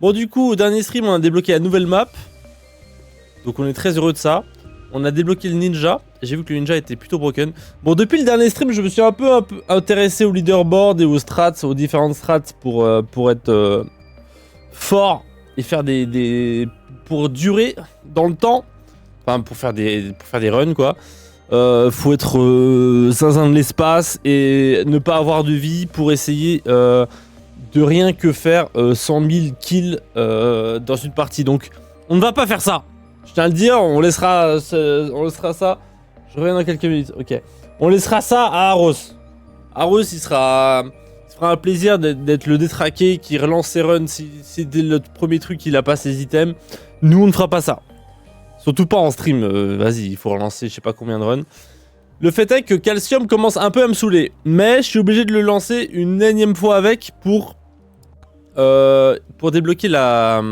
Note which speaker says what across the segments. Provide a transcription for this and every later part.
Speaker 1: Bon, du coup, au dernier stream, on a débloqué la nouvelle map. Donc on est très heureux de ça. On a débloqué le ninja. J'ai vu que le ninja était plutôt broken. Bon, depuis le dernier stream, je me suis un peu intéressé au leaderboard et aux strats, aux différentes strats pour être fort et faire pour durer dans le temps. Enfin, pour faire des runs, quoi. Faut être zinzin de l'espace et ne pas avoir de vie pour essayer de rien que faire 100 000 kills dans une partie. Donc, on ne va pas faire ça. Je tiens à le dire, on laissera ça. Je reviens dans quelques minutes, ok. On laissera ça à Aros. Aros, il se fera un plaisir d'être le détraqué qui relance ses runs si dès le premier truc il a pas ses items. Nous, on ne fera pas ça. Surtout pas en stream, vas-y, il faut relancer je sais pas combien de runs. Le fait est que Calcium commence un peu à me saouler. Mais je suis obligé de le lancer une énième fois avec pour débloquer la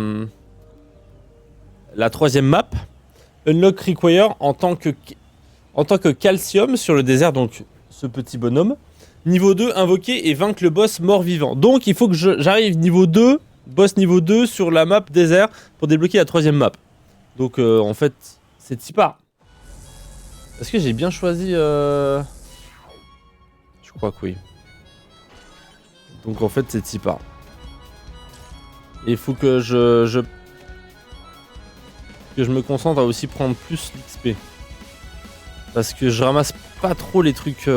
Speaker 1: troisième map. Unlock Require en tant que Calcium sur le désert, donc ce petit bonhomme. Niveau 2, invoquer et vaincre le boss mort-vivant. Donc il faut que j'arrive niveau 2, boss niveau 2 sur la map désert pour débloquer la troisième map. Donc en fait, c'est de s'y part. Est-ce que j'ai bien choisi Je crois que oui. Donc en fait, c'est de s'y part. Et il faut que je me concentre à aussi prendre plus l'XP. Parce que je ramasse pas trop les trucs...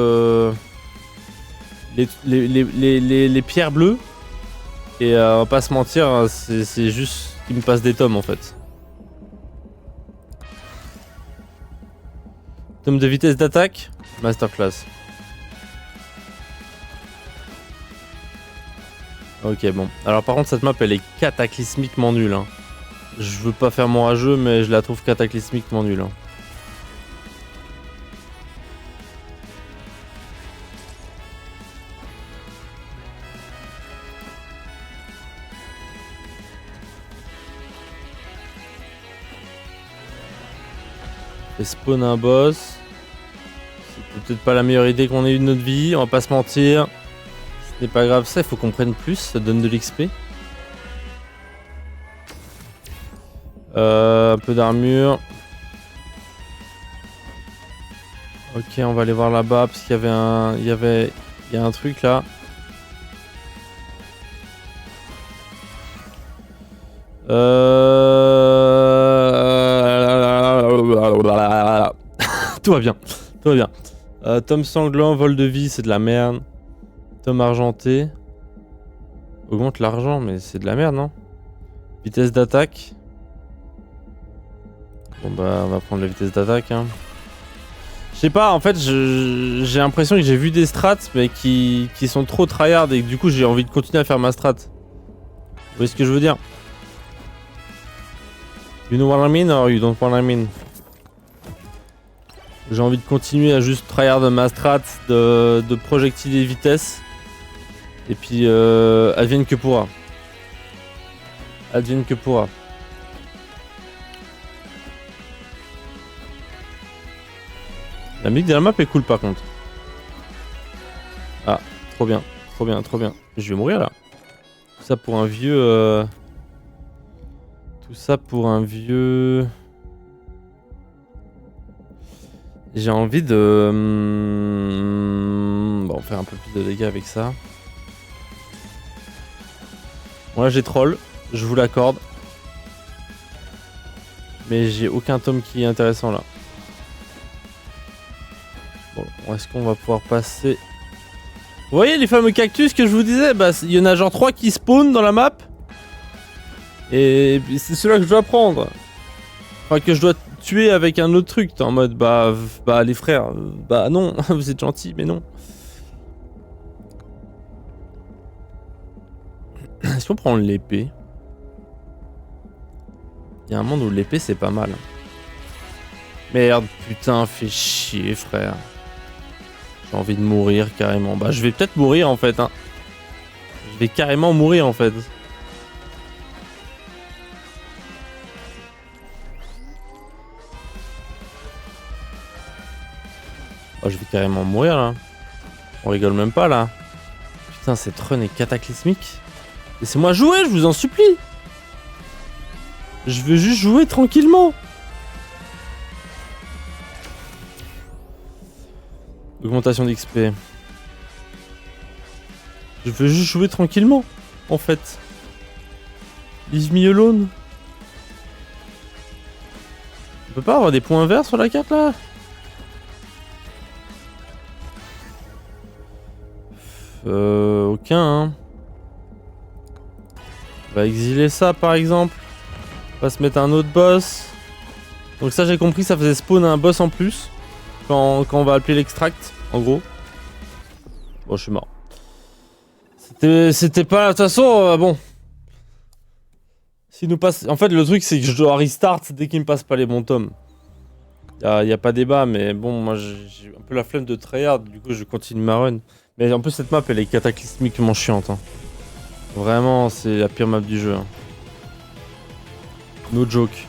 Speaker 1: les pierres bleues. Et on va pas se mentir, c'est juste qu'il me passe des tomes en fait. Tome de vitesse d'attaque, masterclass. Ok, bon. Alors par contre, cette map, elle est cataclysmiquement nulle. Hein. Je veux pas faire mon rageux, mais je la trouve cataclysmiquement nulle. Hein. Et spawn un boss. C'est peut-être pas la meilleure idée qu'on ait eu de notre vie, on va pas se mentir. Ce n'est pas grave, ça, il faut qu'on prenne plus, ça donne de l'XP. Un peu d'armure. Ok, on va aller voir là-bas parce qu'il y avait il y a un truc là. Tout va bien, tout va bien. Tome sanglant, vol de vie, c'est de la merde. Tome argenté. Augmente l'argent, mais c'est de la merde, non? Vitesse d'attaque. Bon bah, on va prendre la vitesse d'attaque. Hein. Je sais pas, en fait, j'ai l'impression que j'ai vu des strats, mais qui sont trop tryhard et que du coup, j'ai envie de continuer à faire ma strat. Vous voyez ce que je veux dire? You know what I mean or you don't what I mean? J'ai envie de continuer à juste tryhard ma strat de projectile et vitesse. Et puis, advienne que pourra. Advienne que pourra. La musique de la map est cool par contre. Ah, trop bien, trop bien, trop bien. Je vais mourir là. Tout ça pour un vieux... Tout ça pour un vieux... J'ai envie de... Bon, on va faire un peu plus de dégâts avec ça. Bon là j'ai troll, je vous l'accorde. Mais j'ai aucun tome qui est intéressant là. Bon, est-ce qu'on va pouvoir passer... Vous voyez les fameux cactus que je vous disais? Bah, il y en a genre 3 qui spawnent dans la map. Et c'est ceux-là que je dois prendre. Enfin, que je dois tuer avec un autre truc. T'es en mode, bah les frères, bah non, vous êtes gentils, mais non. Est-ce qu'on prend l'épée? Il y a un monde où l'épée c'est pas mal. Merde, putain, fais chier, frère. J'ai envie de mourir carrément. Bah, je vais peut-être mourir en fait. Hein. Je vais carrément mourir en fait. Oh, je vais carrément mourir là. On rigole même pas là. Putain, cette run est cataclysmique. Laissez-moi jouer, je vous en supplie. Je veux juste jouer tranquillement. Augmentation d'XP. Je veux juste jouer tranquillement, en fait. Leave me alone. On peut pas avoir des points verts sur la carte là? Aucun hein. On va exiler ça par exemple. On va se mettre un autre boss. Donc ça j'ai compris, ça faisait spawn un boss en plus. Quand on va appeler l'extract, en gros. Bon je suis mort. C'était pas... De toute façon, bon. S'il nous passe... En fait le truc c'est que je dois restart dès qu'il me passe pas les bons tomes. Y a pas débat, mais bon, moi j'ai un peu la flemme de tryhard, du coup je continue ma run. Mais en plus cette map elle est cataclysmiquement chiante. Hein. Vraiment, c'est la pire map du jeu. Hein. No joke.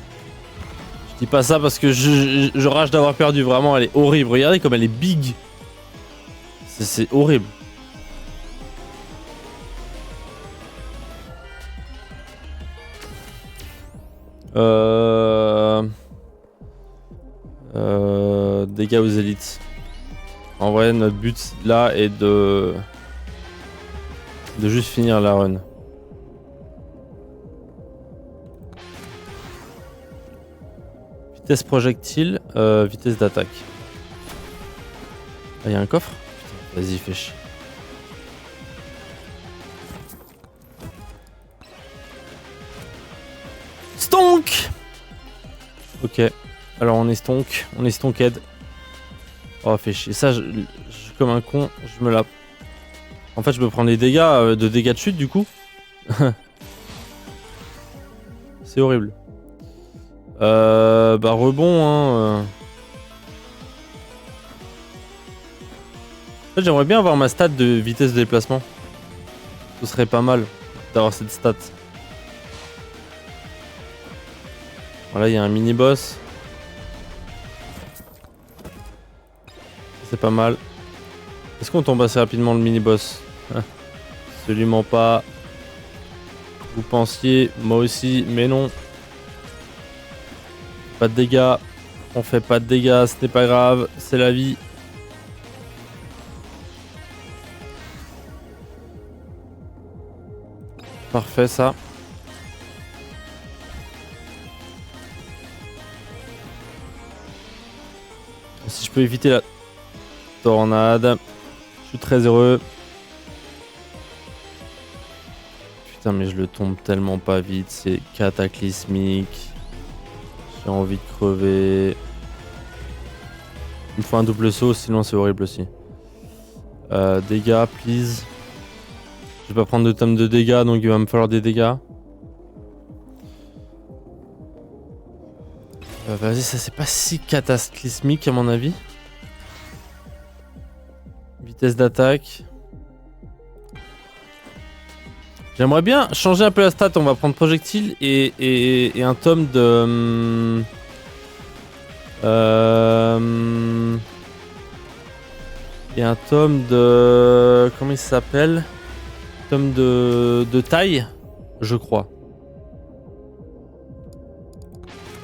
Speaker 1: Je dis pas ça parce que je rage d'avoir perdu, vraiment elle est horrible. Regardez comme elle est big. C'est horrible. Dégâts aux élites. En vrai, notre but là est de juste finir la run. Vitesse projectile, vitesse d'attaque. Ah, y a un coffre? Vas-y, fais chier. Stonk! Ok. Alors on est stonk. On est stonked. Oh, fait chier. Ça, comme un con, je me la... En fait, je me prends des dégâts, de dégâts de chute, du coup. C'est horrible. Bah, rebond, hein. En fait, j'aimerais bien avoir ma stat de vitesse de déplacement. Ce serait pas mal d'avoir cette stat. Voilà, il y a un mini-boss. C'est pas mal. Est-ce qu'on tombe assez rapidement le mini-boss? Absolument pas. Vous pensiez, moi aussi, mais non. Pas de dégâts. On fait pas de dégâts, ce n'est pas grave, c'est la vie. Parfait ça. Si je peux éviter la tornade, je suis très heureux. Putain mais je le tombe tellement pas vite, c'est cataclysmique. J'ai envie de crever. Il me faut un double saut, sinon c'est horrible aussi. Dégâts, please. Je vais pas prendre de tome de dégâts, donc il va me falloir des dégâts. Vas-y, ça c'est pas si cataclysmique à mon avis. Vitesse d'attaque. J'aimerais bien changer un peu la stat. On va prendre projectile et un tome de... et un tome de... Comment il s'appelle? Tome de taille, je crois.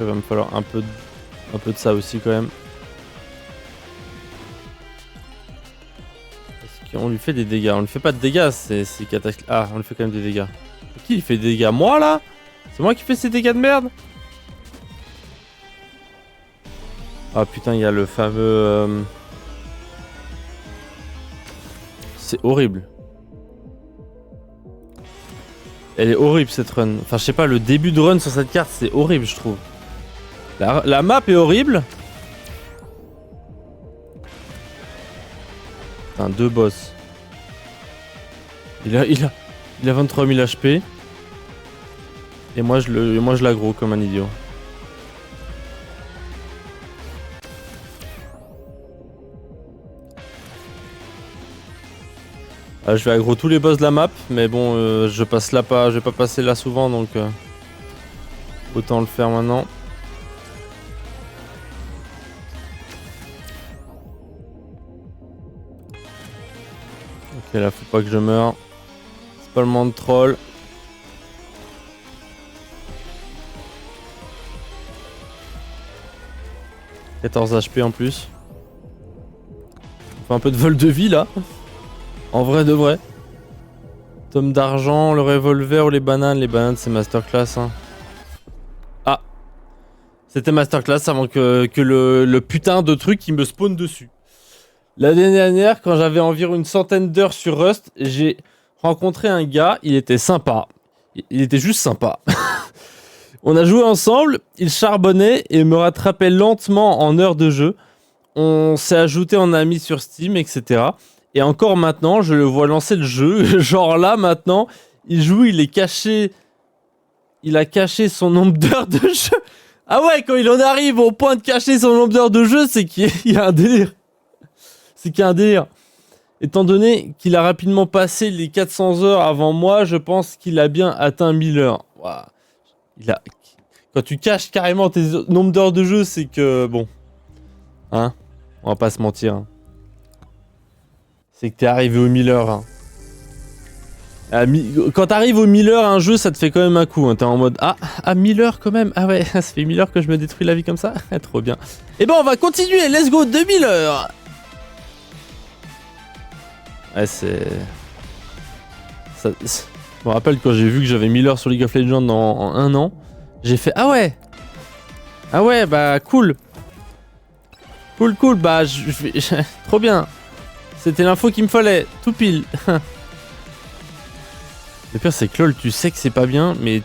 Speaker 1: Il va me falloir un peu de ça aussi quand même. Est-ce qu'on lui fait des dégâts? On lui fait pas de dégâts, c'est cataclysmique. Ah, on lui fait quand même des dégâts. Qui il fait des dégâts? Moi là? C'est moi qui fais ces dégâts de merde? Ah putain, il y a le fameux... C'est horrible. Elle est horrible cette run. Enfin, je sais pas, le début de run sur cette carte, c'est horrible, je trouve. La map est horrible. Putain, deux boss. Il a 23 000 HP. Et moi, je l'aggro comme un idiot. Je vais aggro tous les boss de la map, mais bon, je passe là pas, je vais pas passer là souvent, donc autant le faire maintenant. Ok, là faut pas que je meure. C'est pas le moment de troll. 14 HP en plus. On fait un peu de vol de vie là. En vrai de vrai. Tome d'argent, le revolver ou les bananes. Les bananes c'est masterclass hein. Ah. C'était masterclass avant que le putain de truc qui me spawn dessus. L'année dernière, quand j'avais environ une centaine d'heures sur Rust, j'ai rencontré un gars, il était sympa. Il était juste sympa. On a joué ensemble, il charbonnait et me rattrapait lentement en heures de jeu. On s'est ajouté en amis sur Steam, etc. Et encore maintenant, je le vois lancer le jeu. Genre là, maintenant, il joue, il est caché. Il a caché son nombre d'heures de jeu. Ah ouais, quand il en arrive au point de cacher son nombre d'heures de jeu, c'est qu'il y a un délire. C'est qu'il y a un délire. Étant donné qu'il a rapidement passé les 400 heures avant moi, je pense qu'il a bien atteint 1000 heures. Wow. Quand tu caches carrément tes nombres d'heures de jeu, c'est que... Bon. Hein? On va pas se mentir. Hein. C'est que t'es arrivé aux 1000 heures. Hein. Quand t'arrives aux 1000 heures, un jeu, ça te fait quand même un coup. Hein. T'es en mode... Ah, à 1000 heures quand même. Ah ouais, ça fait 1000 heures que je me détruis la vie comme ça. Trop bien. Et ben on va continuer. Let's go, 2000 heures. Ouais, c'est... Ça... Je me rappelle quand j'ai vu que j'avais 1000 heures sur League of Legends en un an, j'ai fait ah ouais, bah cool, bah trop bien, c'était l'info qu'il me fallait, tout pile. Le pire c'est que lol, tu sais que c'est pas bien, mais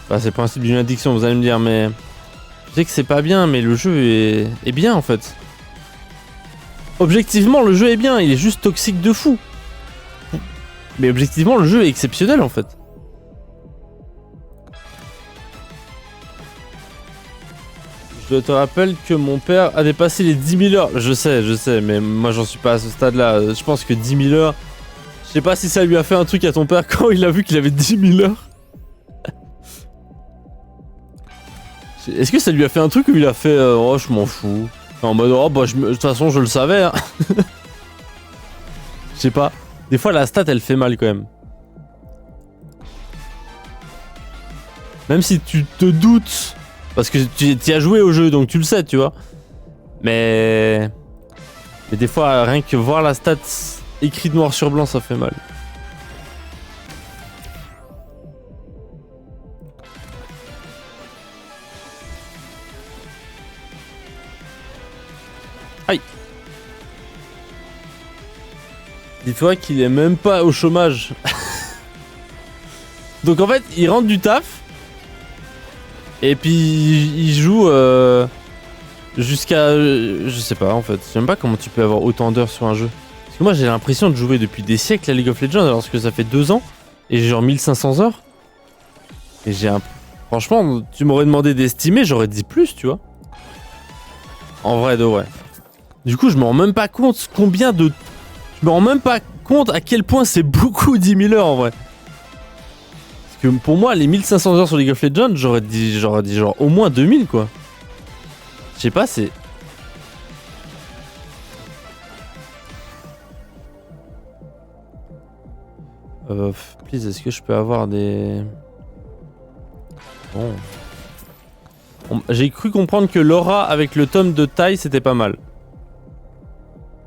Speaker 1: bah, c'est le principe d'une addiction, vous allez me dire, mais tu sais que c'est pas bien, mais le jeu est bien en fait. Objectivement, le jeu est bien, il est juste toxique de fou. Mais objectivement, le jeu est exceptionnel en fait. Je te rappelle que mon père a dépassé les 10 000 heures. Je sais, mais moi j'en suis pas à ce stade-là. Je pense que 10 000 heures... Je sais pas si ça lui a fait un truc à ton père quand il a vu qu'il avait 10 000 heures. Est-ce que ça lui a fait un truc où il a fait oh je m'en fous. En mode oh bah de toute façon je le savais. Hein. Je sais pas. Des fois la stat elle fait mal quand même. Même si tu te doutes. Parce que tu as joué au jeu donc tu le sais tu vois. Mais des fois rien que voir la stat écrite noir sur blanc ça fait mal. Aïe. Dis-toi qu'il est même pas au chômage. Donc en fait il rentre du taf. Et puis il joue jusqu'à... je sais pas en fait. Je sais même pas comment tu peux avoir autant d'heures sur un jeu. Parce que moi j'ai l'impression de jouer depuis des siècles à League of Legends alors que ça fait 2 ans. Et j'ai genre 1500 heures. Et j'ai un... Franchement, tu m'aurais demandé d'estimer, j'aurais dit plus, tu vois. En vrai de vrai. Du coup je me rends même pas compte combien de... Je me rends même pas compte à quel point c'est beaucoup 10 000 heures en vrai. Parce que pour moi, les 1500 heures sur League of Legends, j'aurais dit genre au moins 2000 quoi. Je sais pas, c'est... Please, est-ce que je peux avoir des... Bon. J'ai cru comprendre que l'aura avec le tome de taille, c'était pas mal.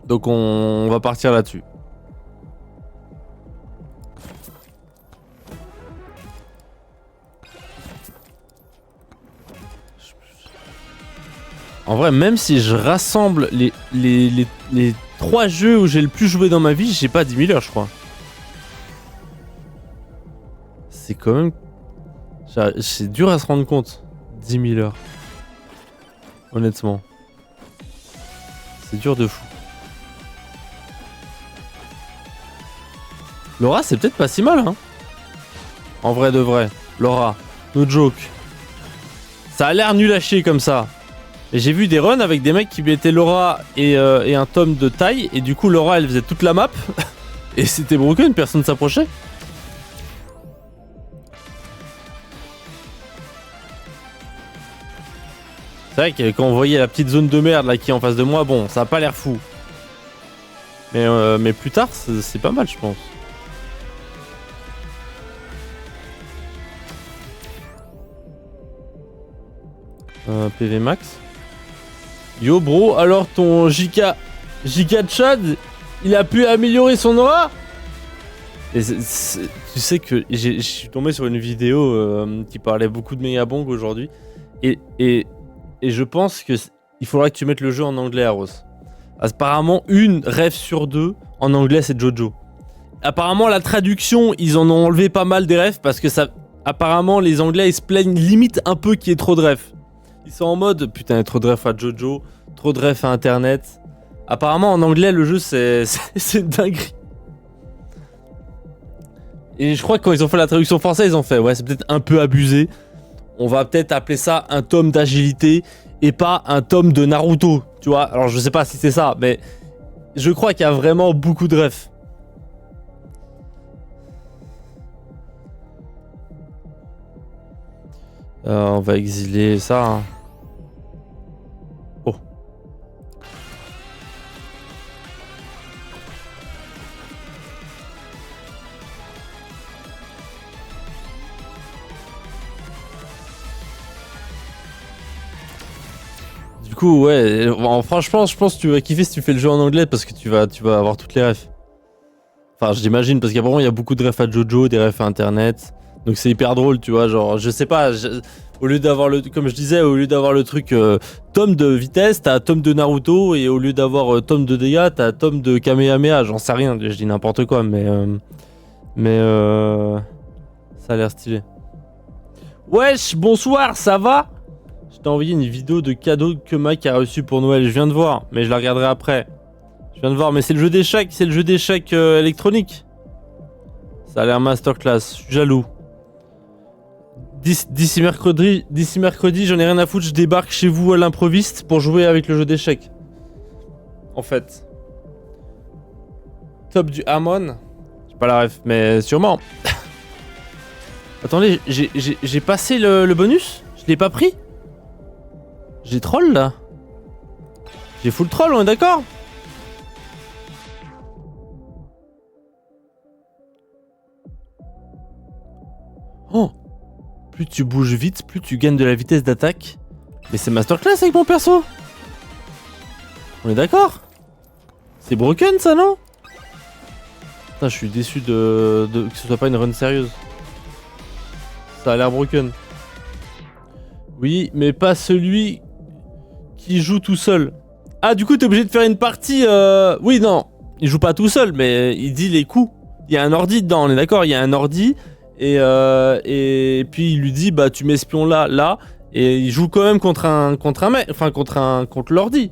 Speaker 1: Donc on va partir là-dessus. En vrai, même si je rassemble les 3 jeux où j'ai le plus joué dans ma vie, j'ai pas 10 000 heures, je crois. C'est quand même... C'est dur à se rendre compte. 10 000 heures. Honnêtement. C'est dur de fou. Laura, c'est peut-être pas si mal, hein. En vrai de vrai. Laura, no joke. Ça a l'air nul à chier comme ça. Et j'ai vu des runs avec des mecs qui mettaient Laura et un tome de taille. Et du coup, Laura, elle faisait toute la map. Et c'était broken, personne s'approchait. C'est vrai que quand on voyait la petite zone de merde là qui est en face de moi, bon, ça a pas l'air fou. Mais plus tard, c'est pas mal, je pense. PV max. Yo bro, alors ton JK Chad, il a pu améliorer son aura? Et tu sais que je suis tombé sur une vidéo qui parlait beaucoup de Megabong aujourd'hui. Et je pense que il faudra que tu mettes le jeu en anglais, Aros. Apparemment, une ref sur deux en anglais, c'est Jojo. Apparemment, la traduction, ils en ont enlevé pas mal des refs parce que ça. Apparemment, les Anglais, ils se plaignent limite un peu qu'il y ait trop de refs. Ils sont en mode, putain, il y a trop de refs à Jojo, trop de refs à Internet. Apparemment, en anglais, le jeu, c'est une dinguerie. Et je crois que quand ils ont fait la traduction française, ils ont fait, ouais, c'est peut-être un peu abusé. On va peut-être appeler ça un tome d'agilité et pas un tome de Naruto, tu vois. Alors, je sais pas si c'est ça, mais je crois qu'il y a vraiment beaucoup de refs. On va exiler ça. Hein. Oh. Du coup, ouais. Bon, franchement, je pense que tu vas kiffer si tu fais le jeu en anglais parce que tu vas avoir toutes les refs. Enfin, j'imagine parce qu'apparemment, il y a beaucoup de refs à Jojo, des refs à Internet. Donc c'est hyper drôle, tu vois, genre, je sais pas, au lieu d'avoir le, comme je disais, au lieu d'avoir le truc tome de vitesse, t'as tome de Naruto, et au lieu d'avoir tome de dégâts, t'as tome de Kamehameha, j'en sais rien, je dis n'importe quoi, mais ça a l'air stylé. Wesh, bonsoir, ça va? Je t'ai envoyé une vidéo de cadeau que Mike a reçu pour Noël, je viens de voir, mais je la regarderai après. Je viens de voir, mais c'est le jeu d'échecs, électronique. Ça a l'air masterclass, je suis jaloux. D'ici mercredi, j'en ai rien à foutre, je débarque chez vous à l'improviste pour jouer avec le jeu d'échecs. En fait. Top du Hamon. J'ai pas la ref, mais sûrement. Attendez, j'ai passé le bonus? Je l'ai pas pris? J'ai troll là? J'ai full troll, on est d'accord? Oh! Plus tu bouges vite, plus tu gagnes de la vitesse d'attaque. Mais c'est masterclass avec mon perso. On est d'accord? C'est broken ça, non? Putain, je suis déçu que ce soit pas une run sérieuse. Ça a l'air broken. Oui, mais pas celui qui joue tout seul. Ah, du coup, t'es obligé de faire une partie... Oui, non. Il joue pas tout seul, mais il dit les coups. Il y a un ordi dedans, on est d'accord? Il y a un ordi... Et puis il lui dit bah tu mets espion là et il joue quand même contre un mec, enfin contre l'ordi.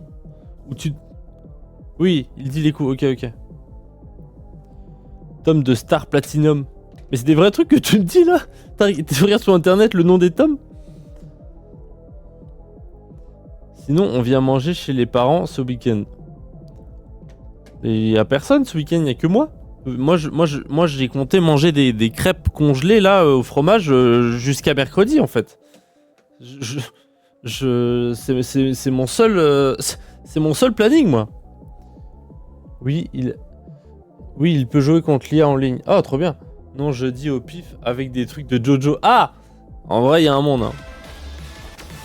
Speaker 1: Ou tu... Oui, il dit les coups, ok. Tome de Star Platinum. Mais c'est des vrais trucs que tu me dis là? Tu regardes sur internet le nom des tomes? Sinon on vient manger chez les parents ce week-end. Et il y a personne ce week-end, il y a que moi. Moi, j'ai compté manger des crêpes congelées là au fromage jusqu'à mercredi en fait. C'est mon seul planning moi. Oui, il peut jouer contre l'IA en ligne. Oh, trop bien. Non, je dis au pif avec des trucs de Jojo. Ah, en vrai, il y a un monde. Hein.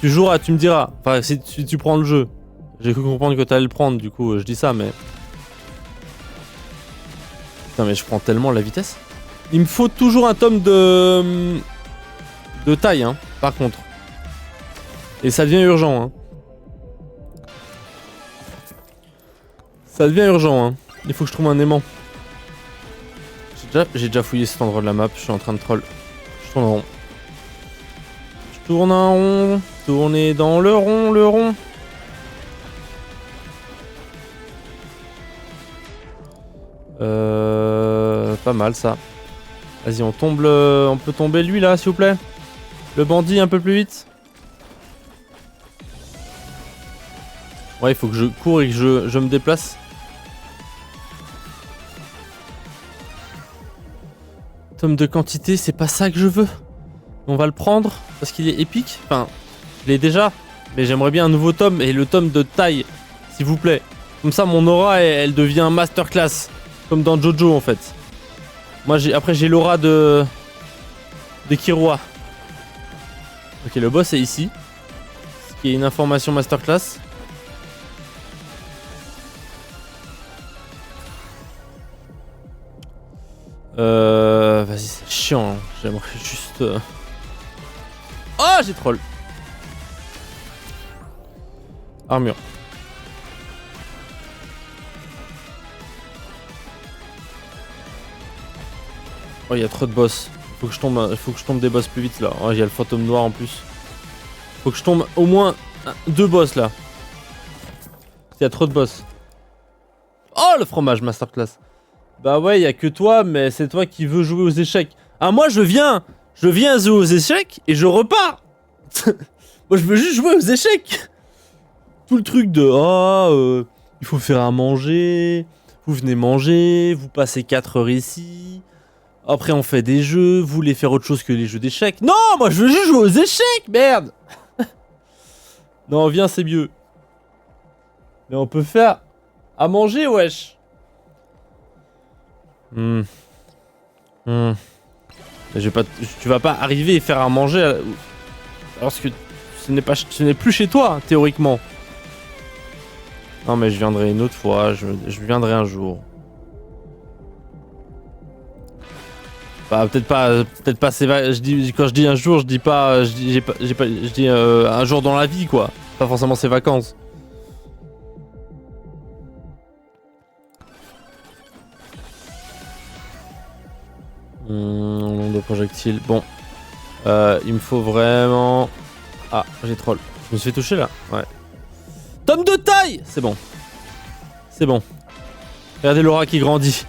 Speaker 1: Tu joueras, tu me diras. Enfin, si tu prends le jeu. J'ai cru comprendre que t'allais le prendre, du coup, je dis ça, mais. Putain, mais je prends tellement la vitesse. Il me faut toujours un tome de taille, hein, par contre. Et ça devient urgent, hein. Ça devient urgent, hein. Il faut que je trouve un aimant. J'ai déjà fouillé cet endroit de la map, je suis en train de troll. Je tourne en rond. Je tourne en rond. Tourner dans le rond, Pas mal ça. Vas-y, on peut tomber lui là, s'il vous plaît. Le bandit un peu plus vite. Ouais, il faut que je cours et que je me déplace. Tome de quantité, c'est pas ça que je veux. On va le prendre parce qu'il est épique. Enfin, je l'ai déjà, mais j'aimerais bien un nouveau tome et le tome de taille, s'il vous plaît. Comme ça, mon aura, elle devient masterclass, comme dans Jojo en fait. Moi, j'ai l'aura de Killua. Ok, le boss est ici, ce qui est une information masterclass. Vas-y, c'est chiant. Hein. J'aimerais juste... Oh, j'ai troll. Armure. Oh, il y a trop de boss. Faut que je tombe des boss plus vite là. Oh, il y a le fantôme noir en plus. Faut que je tombe au moins 2 boss là. Il y a trop de boss. Oh, le fromage masterclass. Bah ouais, il y a que toi, mais c'est toi qui veux jouer aux échecs. Ah, moi je viens jouer aux échecs et je repars. Moi je veux juste jouer aux échecs. Tout le truc de il faut faire à manger, vous venez manger, vous passez 4 heures ici. Après on fait des jeux, vous voulez faire autre chose que les jeux d'échecs. Non, moi je veux juste jouer aux échecs, merde. Non, viens, c'est mieux. Mais on peut faire à manger, wesh. Tu vas pas arriver et faire à manger parce que ce n'est plus chez toi, théoriquement. Non mais je viendrai une autre fois, je viendrai un jour. Bah peut-être pas quand je dis un jour, je dis pas je dis un jour dans la vie quoi, pas forcément ses vacances. Nombre de projectiles. Bon. Il me faut vraiment... Ah, j'ai troll. Je me suis fait toucher là. Ouais. Tome de taille. C'est bon. C'est bon. Regardez l'aura qui grandit.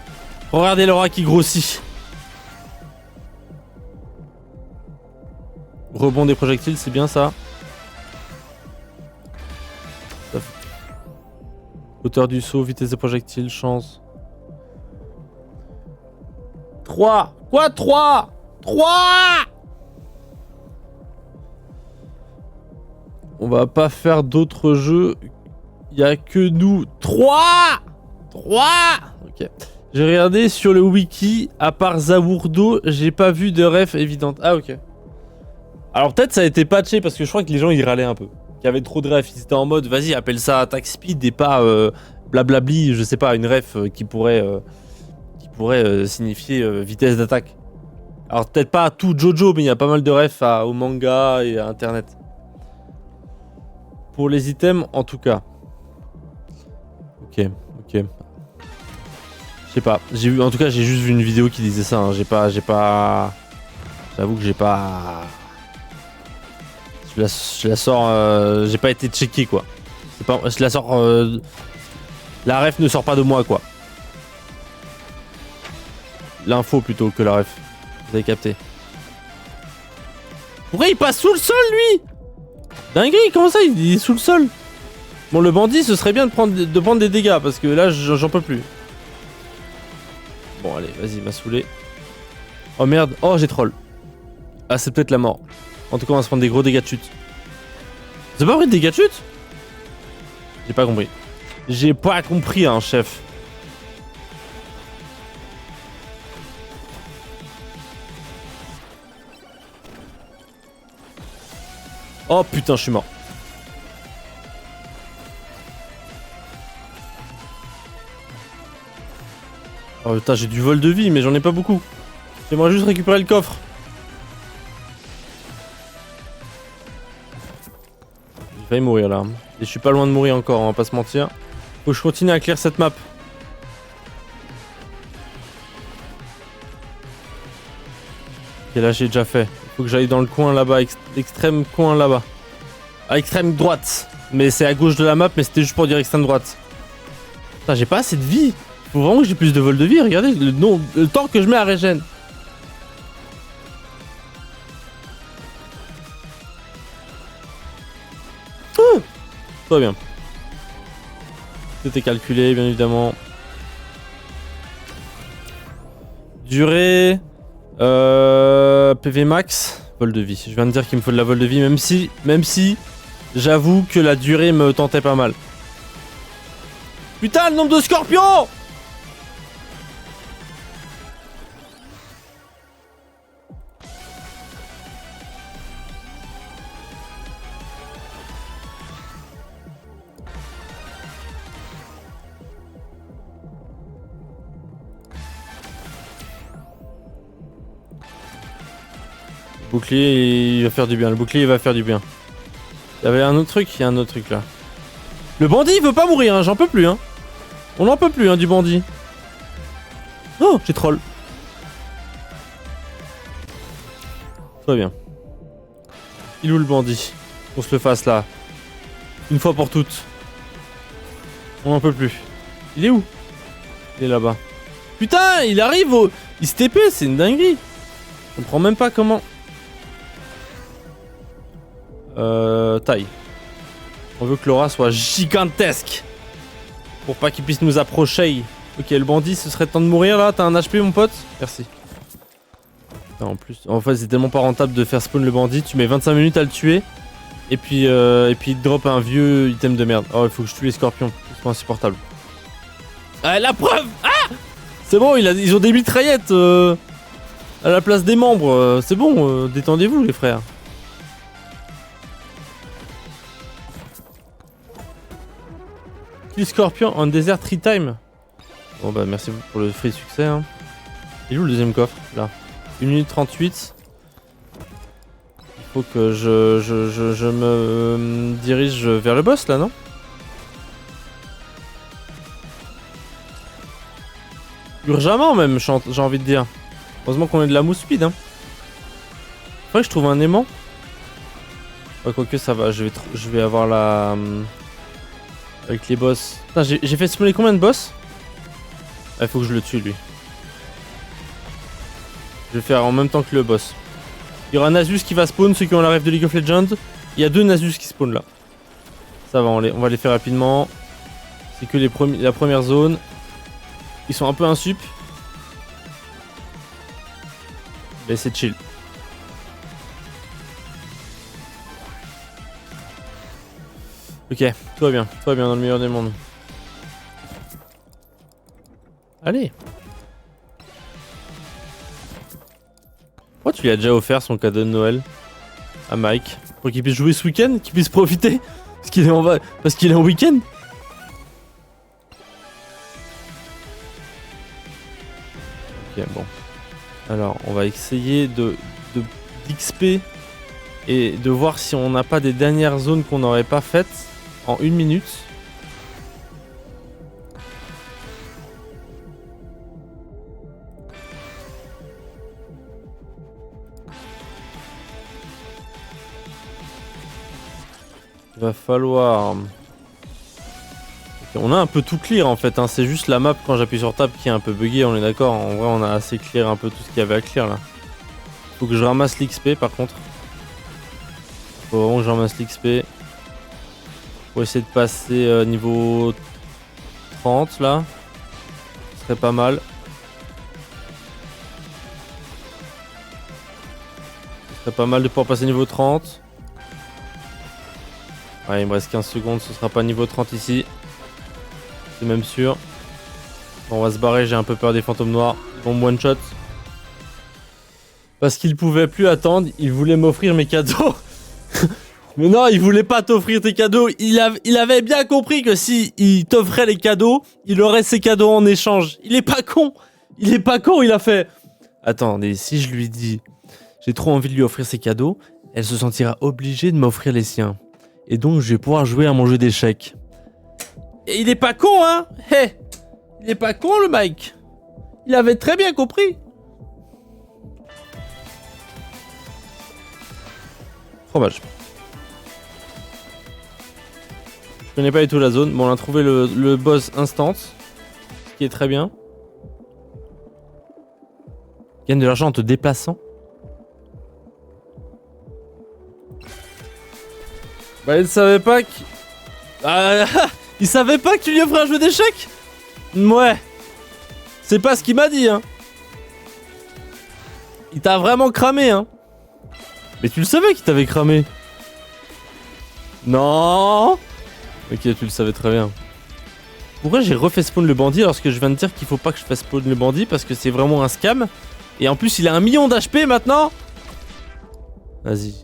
Speaker 1: Regardez l'aura qui grossit. Rebond des projectiles, c'est bien ça. Hauteur du saut, vitesse des projectiles, chance. 3. Quoi 3 On va pas faire d'autres jeux. Il y a que nous. 3. Ok. J'ai regardé sur le wiki, à part Zawourdo, j'ai pas vu de ref évidente. Ah ok. Alors peut-être ça a été patché parce que je crois que les gens ils râlaient un peu. Qu'il y avait trop de refs. Ils étaient en mode vas-y appelle ça attack speed et pas blablabli, je sais pas, une ref qui pourrait signifier vitesse d'attaque. Alors peut-être pas tout Jojo, mais il y a pas mal de refs au manga et à internet. Pour les items en tout cas. Ok. Je sais pas. En tout cas j'ai juste vu une vidéo qui disait ça. Hein. J'avoue que j'ai pas. Je la sors. J'ai pas été checké quoi. Je la sors. La ref ne sort pas de moi quoi. L'info plutôt que la ref. Vous avez capté. Pourquoi il passe sous le sol lui? Dinguerie, comment ça il est sous le sol? Bon le bandit ce serait bien de prendre des dégâts parce que là j'en peux plus. Bon allez vas-y m'a saoulé. Oh merde, oh j'ai troll. Ah c'est peut-être la mort. En tout cas on va se prendre des gros dégâts de chute. C'est pas vrai de dégâts de chute? J'ai pas compris. J'ai pas compris hein chef. Oh putain, je suis mort. Oh putain, j'ai du vol de vie, mais j'en ai pas beaucoup. J'aimerais juste récupérer le coffre. J'ai failli mourir là. Et je suis pas loin de mourir encore, on va pas se mentir. Faut que je continue à clear cette map. Et là, j'ai déjà fait. Faut que j'aille dans le coin là-bas, extrême coin là-bas. À extrême droite. Mais c'est à gauche de la map, mais c'était juste pour dire extrême droite. Putain, j'ai pas assez de vie. Faut vraiment que j'ai plus de vol de vie. Regardez le temps que je mets à régène. Tout va bien. Tout est calculé, bien évidemment. Durée... PV max, vol de vie. Je viens de dire qu'il me faut de la vol de vie, même si j'avoue que la durée me tentait pas mal. Putain, le nombre de scorpions! Bouclier, il va faire du bien. Le bouclier, il va faire du bien. Il y avait un autre truc, il y a un autre truc là. Le bandit, il veut pas mourir, hein, j'en peux plus, hein. On n'en peut plus, hein, du bandit. Oh, j'ai troll. Très bien. Il est où le bandit? On se le fasse là. Une fois pour toutes. On n'en peut plus. Il est où? Il est là-bas. Putain, il arrive au... Il se TP, c'est une dinguerie. Je comprends même pas comment... Taille. On veut que l'aura soit gigantesque. Pour pas qu'il puisse nous approcher. Ok, le bandit, ce serait temps de mourir là. T'as un HP, mon pote? Merci. Putain, en plus, en fait, c'est tellement pas rentable de faire spawn le bandit. Tu mets 25 minutes à le tuer. Et puis il te drop un vieux item de merde. Oh, il faut que je tue les scorpions. C'est insupportable. Ah, la preuve! Ah! C'est bon, ils ont des mitraillettes à la place des membres. C'est bon, détendez-vous, les frères. Kill scorpion en désert 3 time. Bon bah merci pour le free succès hein. Il est où le deuxième coffre? Là. 1 minute 38. Il faut que je me dirige vers le boss là, non? Urgemment même, j'ai envie de dire. Heureusement qu'on est de la mousse speed hein. Faudrait que je trouve un aimant. Ouais, quoique ça va, je vais avoir la... avec les boss. Putain, j'ai fait spawner combien de boss? Il faut que je le tue lui. Je vais faire en même temps que le boss. Il y aura Nasus qui va spawn, ceux qui ont la rêve de League of Legends. Il y a 2 Nasus qui spawnent là. Ça va, on va les faire rapidement. C'est que la première zone. Ils sont un peu insup. Mais c'est chill. Ok, tout va bien dans le meilleur des mondes. Allez. Pourquoi tu lui as déjà offert son cadeau de Noël à Mike? Pour qu'il puisse jouer ce week-end, qu'il puisse profiter? Parce qu'il est en week-end? Ok, bon. Alors, on va essayer d'XP et de voir si on n'a pas des dernières zones qu'on n'aurait pas faites en 1 minute. Il va falloir... Okay, on a un peu tout clear en fait, hein. C'est juste la map quand j'appuie sur tab qui est un peu buggée, on est d'accord. En vrai on a assez clear un peu tout ce qu'il y avait à clear là. Faut que je ramasse l'XP par contre. Faut vraiment que je ramasse l'XP. Pour essayer de passer niveau 30 là. Ce serait pas mal. Ce serait pas mal de pouvoir passer niveau 30. Ouais, il me reste 15 secondes, ce sera pas niveau 30 ici. C'est même sûr. Bon, on va se barrer, j'ai un peu peur des fantômes noirs. Bon, one shot. Parce qu'il pouvait plus attendre, il voulait m'offrir mes cadeaux. Mais non, il voulait pas t'offrir tes cadeaux. Il avait bien compris que si il t'offrait les cadeaux, il aurait ses cadeaux en échange. Il est pas con. Il est pas con, il a fait... Attendez, si je lui dis... J'ai trop envie de lui offrir ses cadeaux, elle se sentira obligée de m'offrir les siens. Et donc, je vais pouvoir jouer à mon jeu d'échecs. Et il est pas con, hein? Hey, il est pas con, le Mike. Il avait très bien compris. Fromage. Je connais pas du tout la zone. Bon, on a trouvé le boss instant. Ce qui est très bien. Gagne de l'argent en te déplaçant. Bah, il savait pas que... il savait pas que tu lui offrais un jeu d'échecs? Ouais. C'est pas ce qu'il m'a dit, hein. Il t'a vraiment cramé, hein. Mais tu le savais qu'il t'avait cramé. Non. Ok, tu le savais très bien. Pourquoi j'ai refait spawn le bandit alors que je viens de dire qu'il faut pas que je fasse spawn le bandit parce que c'est vraiment un scam? Et en plus, il a 1 million d'HP maintenant. Vas-y.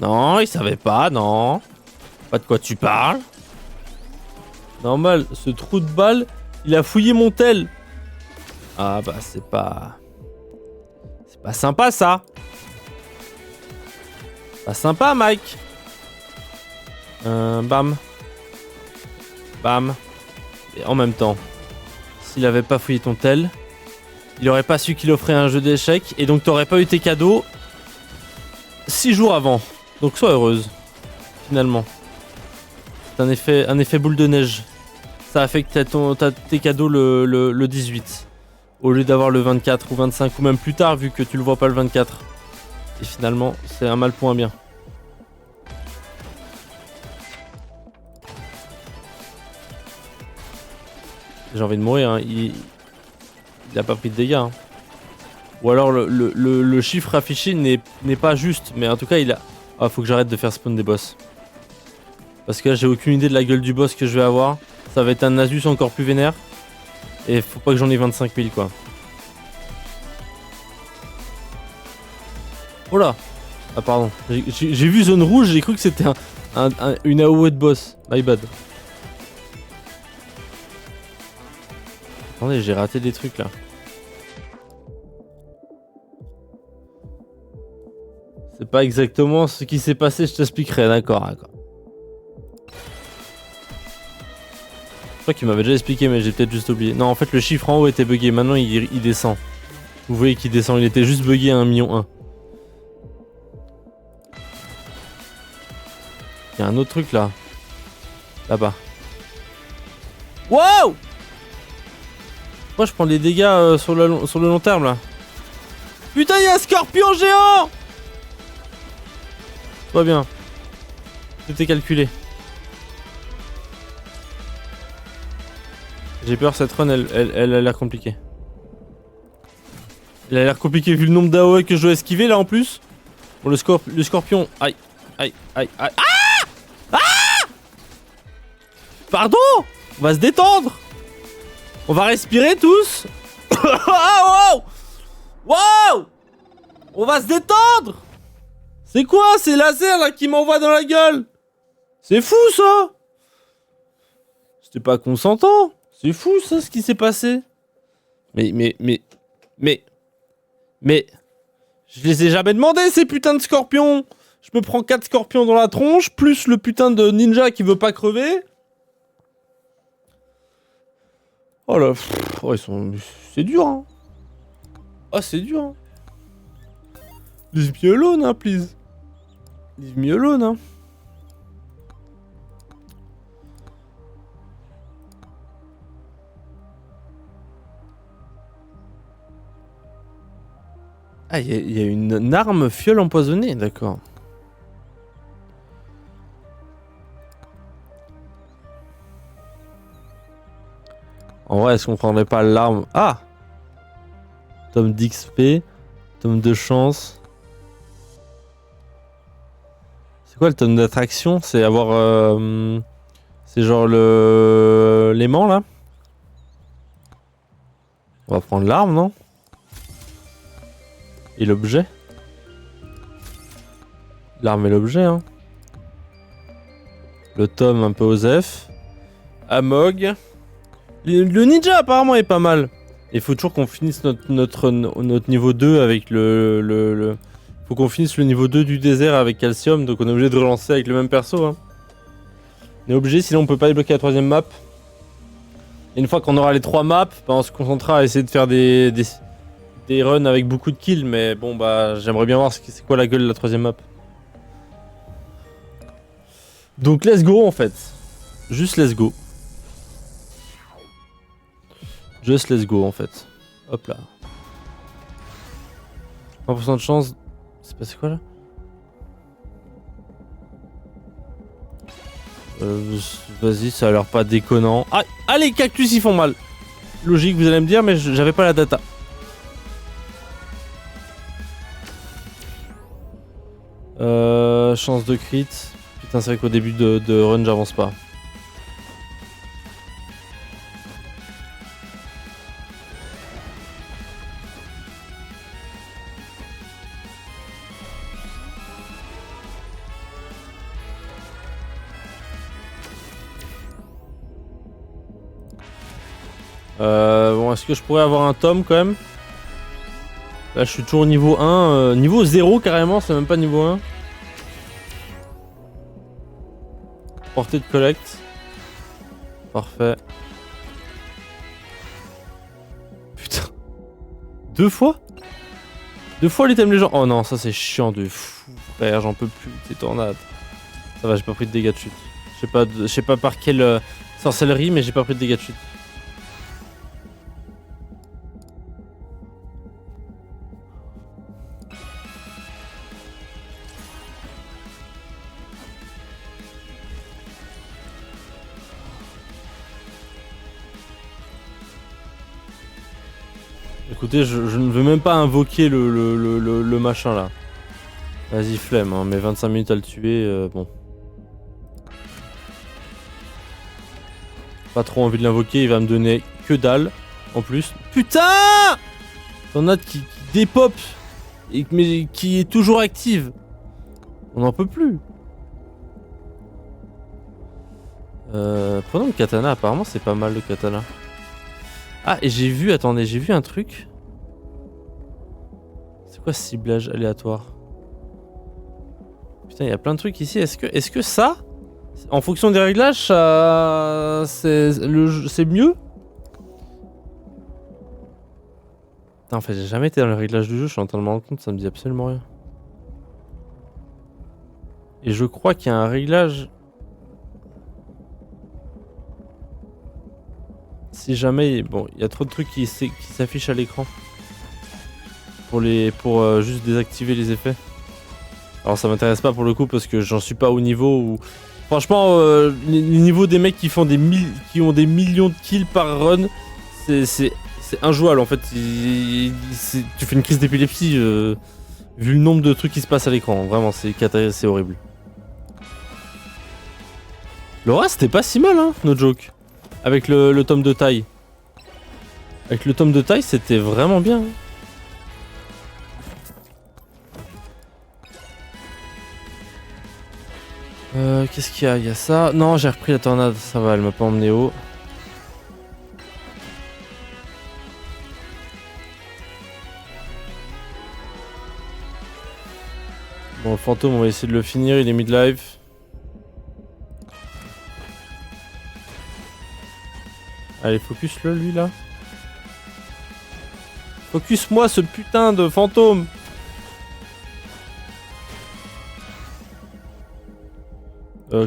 Speaker 1: Non, il savait pas, non. Pas de quoi tu parles. Normal, ce trou de balle, il a fouillé mon tel. Ah bah c'est pas... C'est pas sympa ça. Pas sympa Mike. Bam. Bam. Et en même temps, s'il avait pas fouillé ton tel, il aurait pas su qu'il offrait un jeu d'échecs et donc t'aurais pas eu tes cadeaux 6 jours avant. Donc sois heureuse, finalement. C'est un effet boule de neige. Ça affecte tes cadeaux le 18. Au lieu d'avoir le 24 ou 25 ou même plus tard vu que tu le vois pas le 24. Et finalement, c'est un mal pour un bien. J'ai envie de mourir, hein. Il a pas pris de dégâts. Hein. Ou alors le chiffre affiché n'est pas juste. Mais en tout cas, il a... Ah, faut que j'arrête de faire spawn des boss. Parce que là, j'ai aucune idée de la gueule du boss que je vais avoir. Ça va être un Nasus encore plus vénère. Et faut pas que j'en ai 25 000, quoi. Oh là. Ah, pardon. J'ai vu zone rouge, j'ai cru que c'était une AOE de boss. My bad. Attendez, j'ai raté des trucs là. C'est pas exactement ce qui s'est passé, je t'expliquerai, d'accord, d'accord. Je crois qu'il m'avait déjà expliqué, mais j'ai peut-être juste oublié. Non, en fait, le chiffre en haut était bugué, maintenant il descend. Vous voyez qu'il descend, il était juste bugué à 1,1 million. Il y a un autre truc là. Là-bas. Wow! Moi je prends des dégâts sur le long terme là. Putain, il y a un scorpion géant! Tout va bien. Tout est calculé. J'ai peur, cette run elle a l'air compliquée. Elle a l'air compliquée vu le nombre d'AOE que je dois esquiver là en plus. Bon, le scorpion. Aïe, aïe, aïe, aïe. Ah! Ah! Pardon! On va se détendre! On va respirer tous. Wow! Wow! On va se détendre. C'est quoi ces lasers là qui m'envoient dans la gueule? C'est fou ça. C'était pas consentant. C'est fou ça ce qui s'est passé. Mais... Je les ai jamais demandé ces putains de scorpions. Je me prends 4 scorpions dans la tronche, plus le putain de ninja qui veut pas crever. Oh là, oh, ils sont... C'est dur, hein. Oh, c'est dur, hein. Leave me alone, hein, please. Leave me alone, hein. Ah, il y a une arme fiole empoisonnée, d'accord. En vrai, est-ce qu'on prendrait pas l'arme? Ah! Tome d'XP, tome de chance. C'est quoi le tome d'attraction? C'est avoir... C'est genre l'aimant là? On va prendre l'arme, non? Et l'objet? L'arme et l'objet, hein. Le tome un peu osef. Amog. Le ninja apparemment est pas mal. Il faut toujours qu'on finisse notre niveau 2 avec Faut qu'on finisse le niveau 2 du désert avec Calcium, donc on est obligé de relancer avec le même perso. Hein. On est obligé, sinon on peut pas débloquer la 3ème map. Et une fois qu'on aura les 3 maps, bah on se concentrera à essayer de faire des runs avec beaucoup de kills, mais bon bah j'aimerais bien voir c'est quoi la gueule de la 3ème map. Donc let's go en fait. Juste let's go. Just let's go en fait. Hop là. 100% de chance. C'est passé quoi là? Vas-y, ça a l'air pas déconnant. Ah, les cactus ils font mal. Logique, vous allez me dire, mais j'avais pas la data. Chance de crit. Putain, c'est vrai qu'au début de run, j'avance pas. Bon, est-ce que je pourrais avoir un tome quand même? Là, je suis toujours au niveau 1. Niveau 0 carrément, c'est même pas niveau 1. Portée de collecte. Parfait. Putain. 2 fois? 2 fois l'item légende. Oh non, ça c'est chiant de fou, frère. J'en peux plus, ces tornades. Ça va, j'ai pas pris de dégâts de chute. Je sais pas par quelle sorcellerie, mais j'ai pas pris de dégâts de chute. Écoutez, je ne veux même pas invoquer le machin là. Vas-y, flemme, hein, mais 25 minutes à le tuer, bon. Pas trop envie de l'invoquer, il va me donner que dalle. En plus. Putain! Tornade qui dépop, mais qui est toujours active. On n'en peut plus. Prenons le katana, apparemment c'est pas mal le katana. Ah, et j'ai vu, attendez, j'ai vu un truc. C'est quoi ce ciblage aléatoire? Putain, il y a plein de trucs ici. Est-ce que ça, en fonction des réglages, ça, c'est mieux? Putain, en fait, j'ai jamais été dans les réglages du jeu, je suis en train de me rendre compte, ça me dit absolument rien. Et je crois qu'il y a un réglage. Si jamais, bon, il y a trop de trucs qui s'affichent à l'écran pour juste désactiver les effets. Alors ça m'intéresse pas pour le coup parce que j'en suis pas au niveau où, franchement, les niveaux des mecs qui ont des millions de kills par run, c'est injouable en fait. Tu fais une crise d'épilepsie vu le nombre de trucs qui se passent à l'écran. Vraiment, c'est horrible. Laura, c'était pas si mal, hein, no joke. Avec le tome de taille. Avec le tome de taille, c'était vraiment bien. Qu'est-ce qu'il y a? Il y a ça. Non, j'ai repris la tornade. Ça va, elle m'a pas emmené haut. Bon, le fantôme, on va essayer de le finir. Il est mid-life. Allez, focus-le, lui, là. Focus-moi, ce putain de fantôme.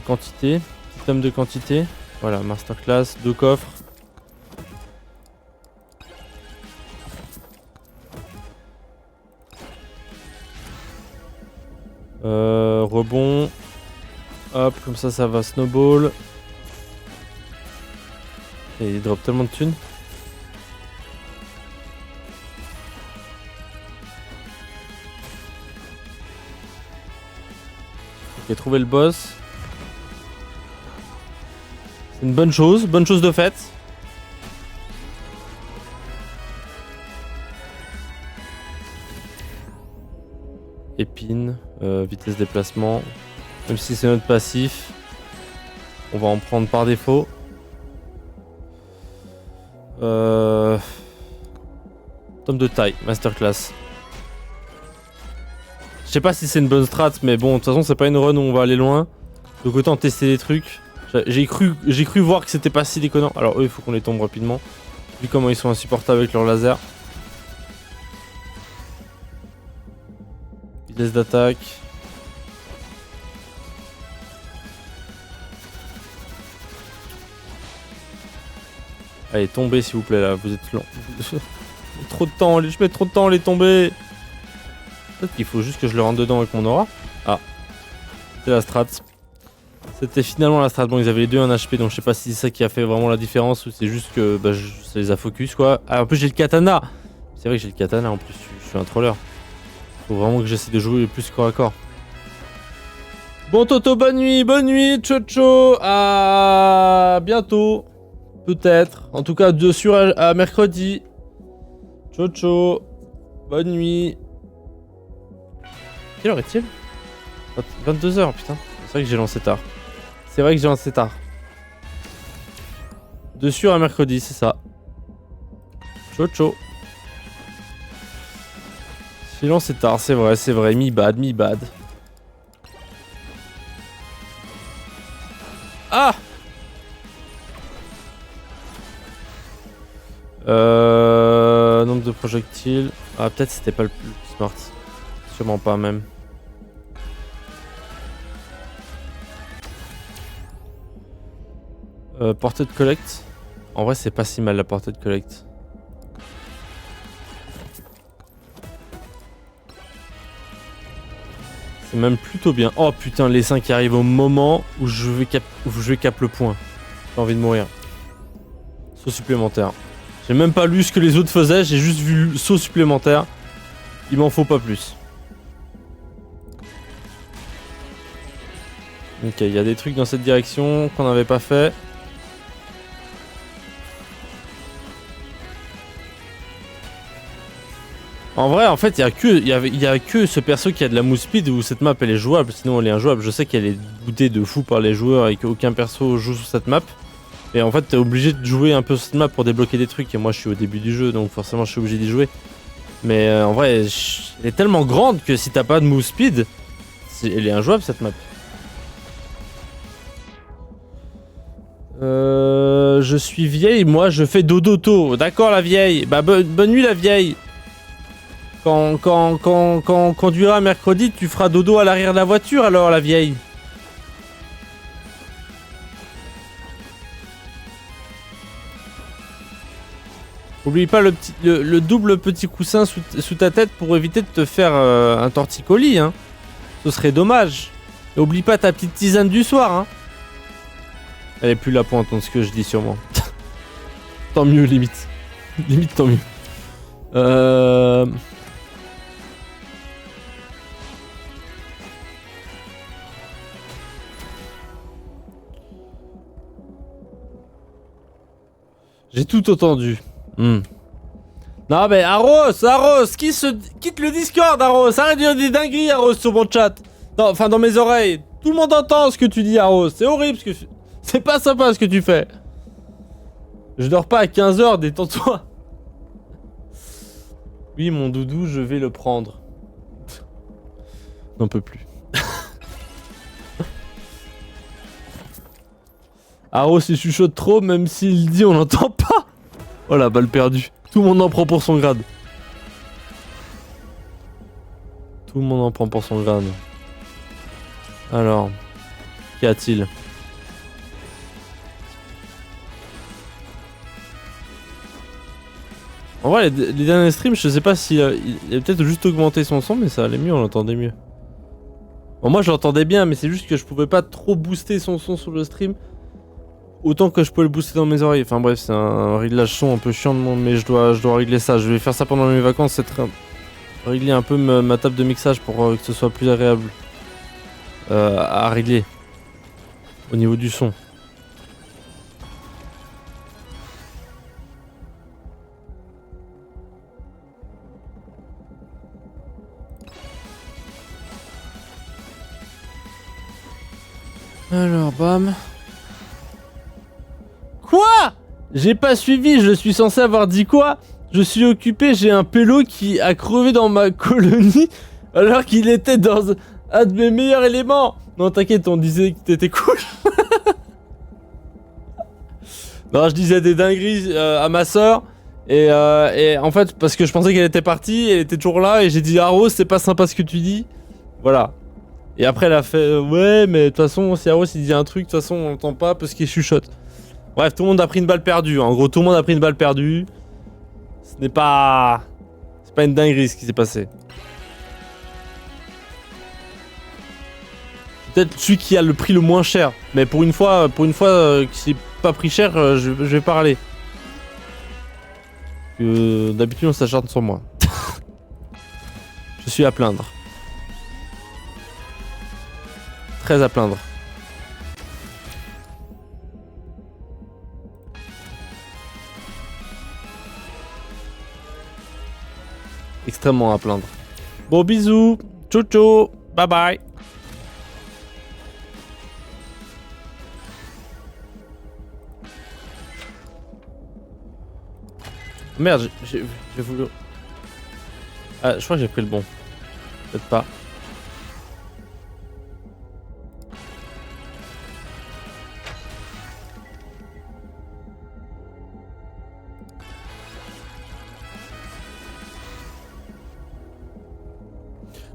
Speaker 1: Quantité. Petit tome de quantité. Voilà, masterclass. 2 coffres. Rebond. Hop, comme ça va snowball. Et il drop tellement de thunes. Ok, trouver le boss. C'est une bonne chose de fait. Épine, vitesse déplacement. Même si c'est notre passif, on va en prendre par défaut. Tome de taille, masterclass. Je sais pas si c'est une bonne strat, mais bon, de toute façon, c'est pas une run où on va aller loin. Donc autant tester des trucs. J'ai cru voir que c'était pas si déconnant. Alors eux, il faut qu'on les tombe rapidement. Vu comment ils sont insupportables avec leur laser. Vitesse d'attaque. Allez, tombez s'il vous plaît là, vous êtes lent. Trop de temps, je mets trop de temps à les tomber. Peut-être qu'il faut juste que je le rentre dedans avec mon aura. Ah, c'est la strat. C'était finalement la strat. Bon, ils avaient les deux un HP, donc je sais pas si c'est ça qui a fait vraiment la différence ou c'est juste que bah, ça les a focus quoi. Ah, en plus j'ai le katana. C'est vrai que j'ai le katana en plus, je suis un troller. Faut vraiment que j'essaie de jouer le plus corps à corps. Bon Toto, bonne nuit, Chocho. À bientôt. Peut-être. En tout cas, dessus à mercredi. Chocho. Bonne nuit. Quelle heure est-il? 22h, putain. C'est vrai que j'ai lancé tard. C'est vrai que j'ai lancé tard. Dessus à mercredi, c'est ça. Ciao. Silence c'est tard, c'est vrai. Mi bad. Ah! Nombre de projectiles. Ah, peut-être c'était pas le plus smart. Sûrement pas même. Portée de collect. En vrai, c'est pas si mal la portée de collect. C'est même plutôt bien. Oh putain, les 5 qui arrivent au moment où je vais cap le point. J'ai envie de mourir. Saut supplémentaire. J'ai même pas lu ce que les autres faisaient, j'ai juste vu le saut supplémentaire. Il m'en faut pas plus. Ok, il y a des trucs dans cette direction qu'on n'avait pas fait. En vrai, en fait, il y a que ce perso qui a de la move speed où cette map elle est jouable, sinon elle est injouable. Je sais qu'elle est boudée de fou par les joueurs et qu'aucun perso joue sur cette map. Et en fait, t'es obligé de jouer un peu sur cette map pour débloquer des trucs. Et moi, je suis au début du jeu, donc forcément, je suis obligé d'y jouer. Mais en vrai, elle est tellement grande que si t'as pas de move speed, elle est injouable cette map. Je suis vieille, moi, je fais dodo tôt. D'accord, la vieille. Bah, bonne nuit, la vieille. Quand on conduira mercredi, tu feras dodo à l'arrière de la voiture alors, la vieille. Oublie pas le double petit coussin sous ta tête pour éviter de te faire un torticolis, hein. Ce serait dommage. Et oublie pas ta petite tisane du soir, hein. Elle est plus là pour entendre ce que je dis sûrement. Tant mieux, limite. Limite, tant mieux. J'ai tout entendu. Non mais Aros, quitte le Discord, Aros, arrête de dire des dingueries, Aros, sur mon chat. Enfin dans mes oreilles. Tout le monde entend ce que tu dis, Aros. C'est horrible ce que tu... C'est pas sympa ce que tu fais. Je dors pas à 15h, détends-toi. Oui, mon doudou, je vais le prendre. N'en peux plus. Aros, il chuchote trop, même s'il dit on l'entend pas. Oh la balle perdue. Tout le monde en prend pour son grade. Tout le monde en prend pour son grade. Alors, qu'y a-t-il? En vrai, les derniers streams, je sais pas si il a peut-être juste augmenté son son, mais ça allait mieux, on l'entendait mieux. Bon, moi, je l'entendais bien, mais c'est juste que je pouvais pas trop booster son son sur le stream. Autant que je peux le booster dans mes oreilles. Enfin bref, c'est un réglage son un peu chiant de monde, mais je dois régler ça. Je vais faire ça pendant mes vacances, c'est régler un peu ma table de mixage pour que ce soit plus agréable à régler au niveau du son. Alors, bam. Quoi? J'ai pas suivi, je suis censé avoir dit quoi? Je suis occupé, j'ai un pélo qui a crevé dans ma colonie alors qu'il était dans un de mes meilleurs éléments. Non, t'inquiète, on disait que t'étais cool. Non, je disais des dingueries à ma soeur. Et en fait, parce que je pensais qu'elle était partie, elle était toujours là, et j'ai dit, Arros, c'est pas sympa ce que tu dis. Voilà. Et après, elle a fait, ouais, mais de toute façon, si Arros il dit un truc, de toute façon, on l'entend pas parce qu'il chuchote. Bref, tout le monde a pris une balle perdue. En gros, tout le monde a pris une balle perdue. Ce n'est pas... C'est pas une dinguerie ce qui s'est passé. Peut-être celui qui a le prix le moins cher. Mais pour une fois qui s'est pas pris cher, je vais parler. D'habitude, on s'acharne sur moi. Je suis à plaindre. Très à plaindre. Extrêmement à plaindre. Bon, bisous. Ciao, ciao. Bye bye. Merde, j'ai voulu... Ah, je crois que j'ai pris le bon. Peut-être pas.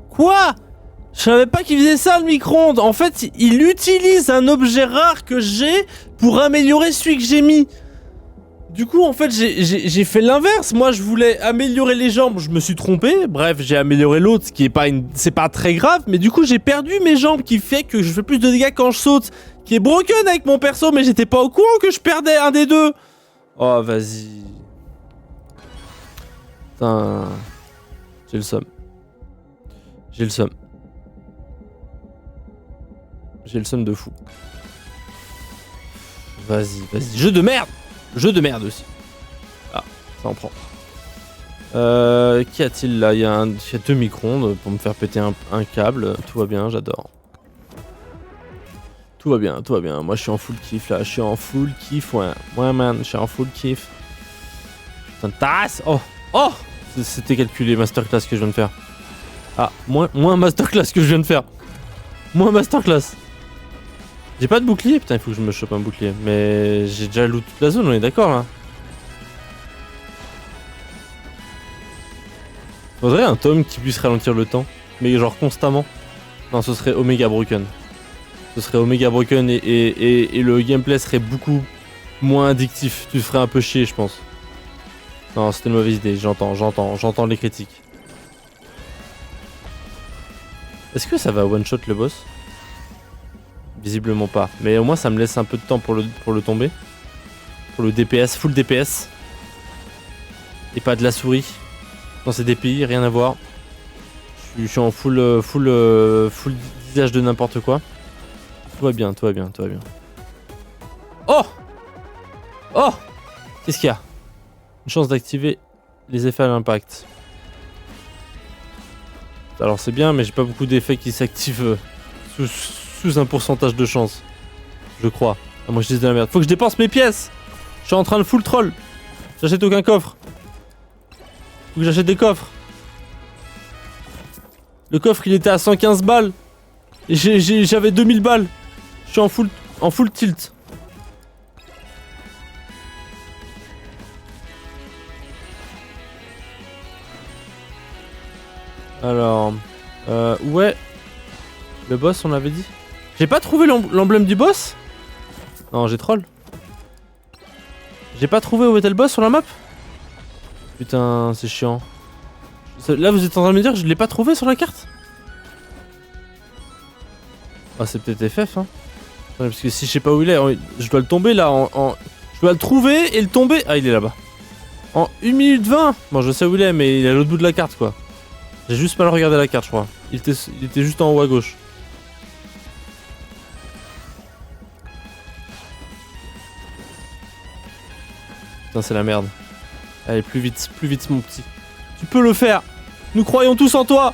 Speaker 1: Quoi? Je savais pas qu'il faisait ça le micro-ondes. En fait, il utilise un objet rare que j'ai pour améliorer celui que j'ai mis. Du coup, en fait, j'ai fait l'inverse. Moi, je voulais améliorer les jambes. Je me suis trompé. Bref, j'ai amélioré l'autre, ce qui est pas une... C'est pas très grave. Mais du coup, j'ai perdu mes jambes, qui fait que je fais plus de dégâts quand je saute. Qui est broken avec mon perso, mais j'étais pas au courant que je perdais un des deux. Oh, vas-y. Putain. J'ai le seum. J'ai le seum. J'ai le seum de fou. Vas-y, vas-y. Jeu de merde! Jeu de merde aussi. Ah, ça en prend. Qu'y a-t-il là? Il y a 2 micro-ondes pour me faire péter un câble. Tout va bien, j'adore. Tout va bien, tout va bien. Moi, je suis en full kiff là. Je suis en full kiff, ouais. Ouais, man, je suis en full kiff. Putain de tasse! Oh! Oh! C'était calculé, masterclass que je viens de faire. Ah, moins masterclass que je viens de faire. Moins masterclass. J'ai pas de bouclier, putain, il faut que je me chope un bouclier. Mais j'ai déjà loot toute la zone, on est d'accord là. Faudrait un tome qui puisse ralentir le temps, mais genre constamment. Non, ce serait Omega Broken. Ce serait Omega Broken et le gameplay serait beaucoup moins addictif. Tu te ferais un peu chier, je pense. Non, c'était une mauvaise idée, j'entends les critiques. Est-ce que ça va one-shot le boss? Visiblement pas. Mais au moins ça me laisse un peu de temps pour le tomber. Pour le DPS, full DPS. Et pas de la souris. Dans ces DPI, rien à voir. Je suis en full visage de n'importe quoi. Tout va bien, tout va bien, tout va bien. Oh! Oh! Qu'est-ce qu'il y a? Une chance d'activer les effets à l'impact. Alors c'est bien, mais j'ai pas beaucoup d'effets qui s'activent sous un pourcentage de chance. Je crois. Ah, moi je dis de la merde. Faut que je dépense mes pièces! Je suis en train de full troll. J'achète aucun coffre. Faut que j'achète des coffres. Le coffre il était à 115 balles. Et j'avais 2000 balles. Je suis en full tilt. Alors... où est le boss, on l'avait dit? J'ai pas trouvé l'emblème du boss? Non, j'ai troll. J'ai pas trouvé où était le boss sur la map? Putain, c'est chiant. Là, vous êtes en train de me dire que je l'ai pas trouvé sur la carte? Ah, c'est peut-être FF, hein. Parce que si je sais pas où il est, je dois le tomber là je dois le trouver et le tomber. Ah, il est là-bas. En 1 minute 20. Bon, je sais où il est, mais il est à l'autre bout de la carte, quoi. J'ai juste mal regardé la carte, je crois. Il était juste en haut à gauche. Putain, c'est la merde. Allez, plus vite, mon petit. Tu peux le faire. Nous croyons tous en toi.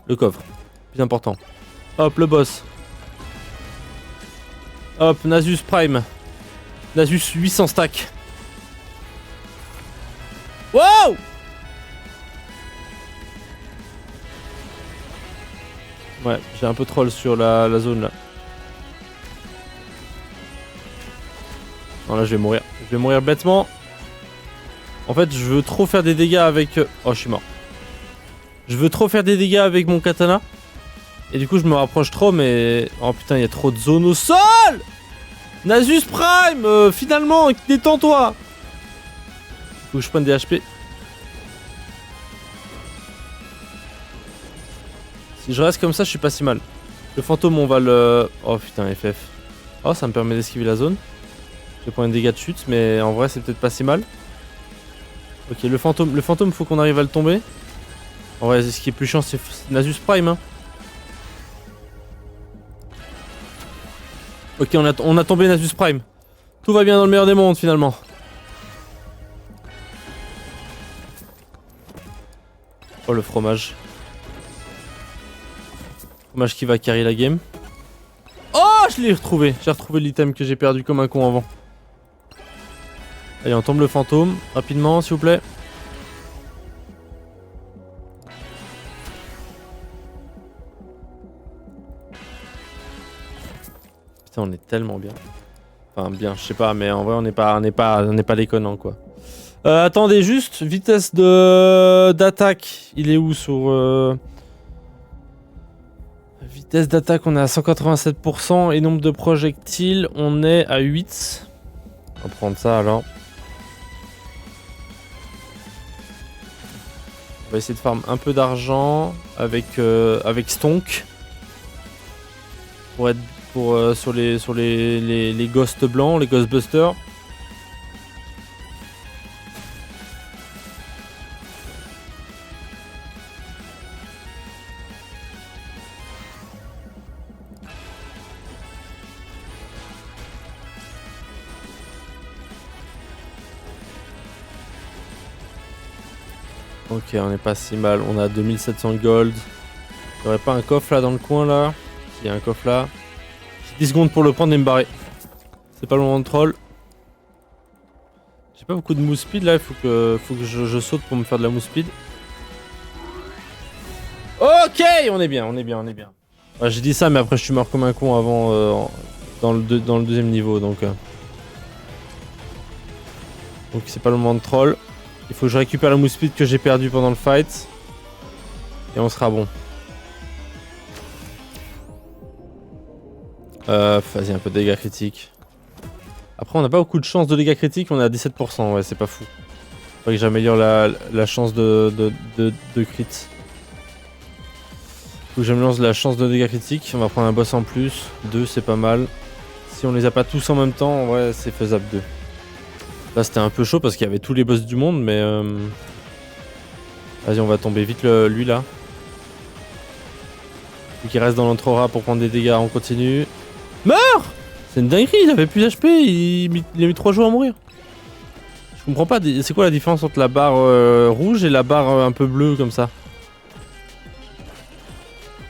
Speaker 1: Le coffre. Plus important. Hop, le boss. Hop, Nasus Prime. Nasus 800 stack. Wow! Ouais, j'ai un peu troll sur la zone là. Non, là je vais mourir. Je vais mourir bêtement. En fait, je veux trop faire des dégâts avec... Oh, je suis mort. Je veux trop faire des dégâts avec mon katana. Et du coup, je me rapproche trop, mais... Oh putain, il y a trop de zones au sol! Nasus Prime, finalement, détends-toi! Faut que je prenne des HP. Si je reste comme ça, je suis pas si mal. Le fantôme, on va le... Oh putain, FF. Oh, ça me permet d'esquiver la zone. Je vais prendre un dégât de chute, mais en vrai, c'est peut-être pas si mal. Ok, le fantôme, faut qu'on arrive à le tomber. En vrai, ce qui est plus chiant, c'est Nasus Prime, hein. Ok, on a tombé Nasus Prime. Tout va bien dans le meilleur des mondes, finalement. Oh, le fromage. Fromage qui va carry la game. Oh, je l'ai retrouvé. J'ai retrouvé l'item que j'ai perdu comme un con avant. Allez, on tombe le fantôme. Rapidement, s'il vous plaît. Putain, on est tellement bien. Enfin, bien, je sais pas, mais en vrai, on n'est pas déconnant, quoi. Attendez juste, vitesse d'attaque, il est où sur... Vitesse d'attaque, on est à 187% et nombre de projectiles, on est à 8. On va prendre ça alors. On va essayer de farm un peu d'argent avec Stonk pour être sur les ghosts blancs, les ghostbusters. Ok, on est pas si mal, on a 2700 gold. Y'aurait pas un coffre là dans le coin là? Il y a un coffre là. J'ai 10 secondes pour le prendre et me barrer. C'est pas le moment de troll. J'ai pas beaucoup de move speed là, il faut que je saute pour me faire de la move speed. Ok, on est bien. Ouais, j'ai dit ça mais après je suis mort comme un con avant dans le deuxième niveau donc c'est pas le moment de troll. Il faut que je récupère la move speed que j'ai perdu pendant le fight. Et on sera bon. Vas-y, un peu de dégâts critiques. Après, on n'a pas beaucoup de chance de dégâts critiques, on est à 17%, ouais, c'est pas fou. Faudrait que j'améliore la chance de crit. Faut que j'améliore la chance de dégâts critiques. On va prendre un boss en plus. 2, c'est pas mal. Si on les a pas tous en même temps, ouais, c'est faisable 2. Là, c'était un peu chaud parce qu'il y avait tous les boss du monde, mais... Vas-y, on va tomber vite lui, là. Lui qui reste dans l'entrora pour prendre des dégâts, on continue. Meurs! C'est une dinguerie, il avait plus d'HP, il a mis 3 jours à mourir. Je comprends pas, c'est quoi la différence entre la barre rouge et la barre un peu bleue comme ça?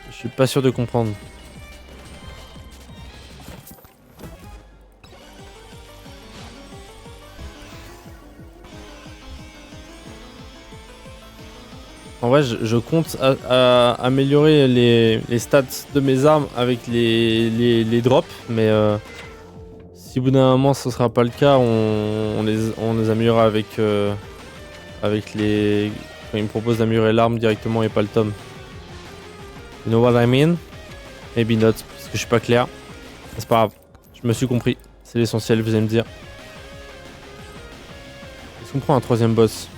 Speaker 1: Je suis pas sûr de comprendre. En vrai, je compte à améliorer les stats de mes armes avec les drops, mais si au bout d'un moment ce sera pas le cas, on les améliorera avec les... Quand ils me proposent d'améliorer l'arme directement et pas le tome. You know what I mean? Maybe not, parce que je suis pas clair. C'est pas grave, je me suis compris. C'est l'essentiel, vous allez me dire. Est-ce qu'on prend un troisième boss?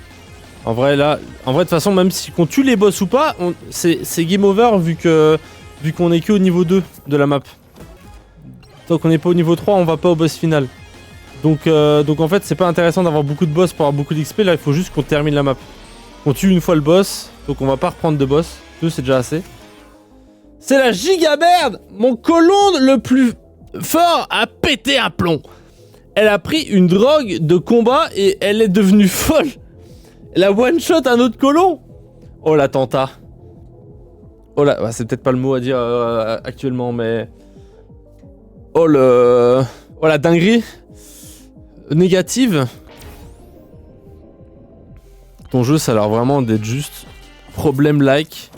Speaker 1: En vrai, de toute façon, même si on tue les boss ou pas, c'est game over vu qu'on est que au niveau 2 de la map. Tant qu'on n'est pas au niveau 3, on va pas au boss final. Donc en fait, c'est pas intéressant d'avoir beaucoup de boss pour avoir beaucoup d'XP. Là, il faut juste qu'on termine la map. On tue une fois le boss, donc on va pas reprendre de boss. 2, c'est déjà assez. C'est la giga merde! Mon colon le plus fort a pété un plomb. Elle a pris une drogue de combat et elle est devenue folle. Elle a one-shot un autre colon. Oh l'attentat. Oh là, bah, c'est peut-être pas le mot à dire actuellement, mais... Oh la dinguerie. Négative. Ton jeu, ça a l'air vraiment d'être juste problème-like.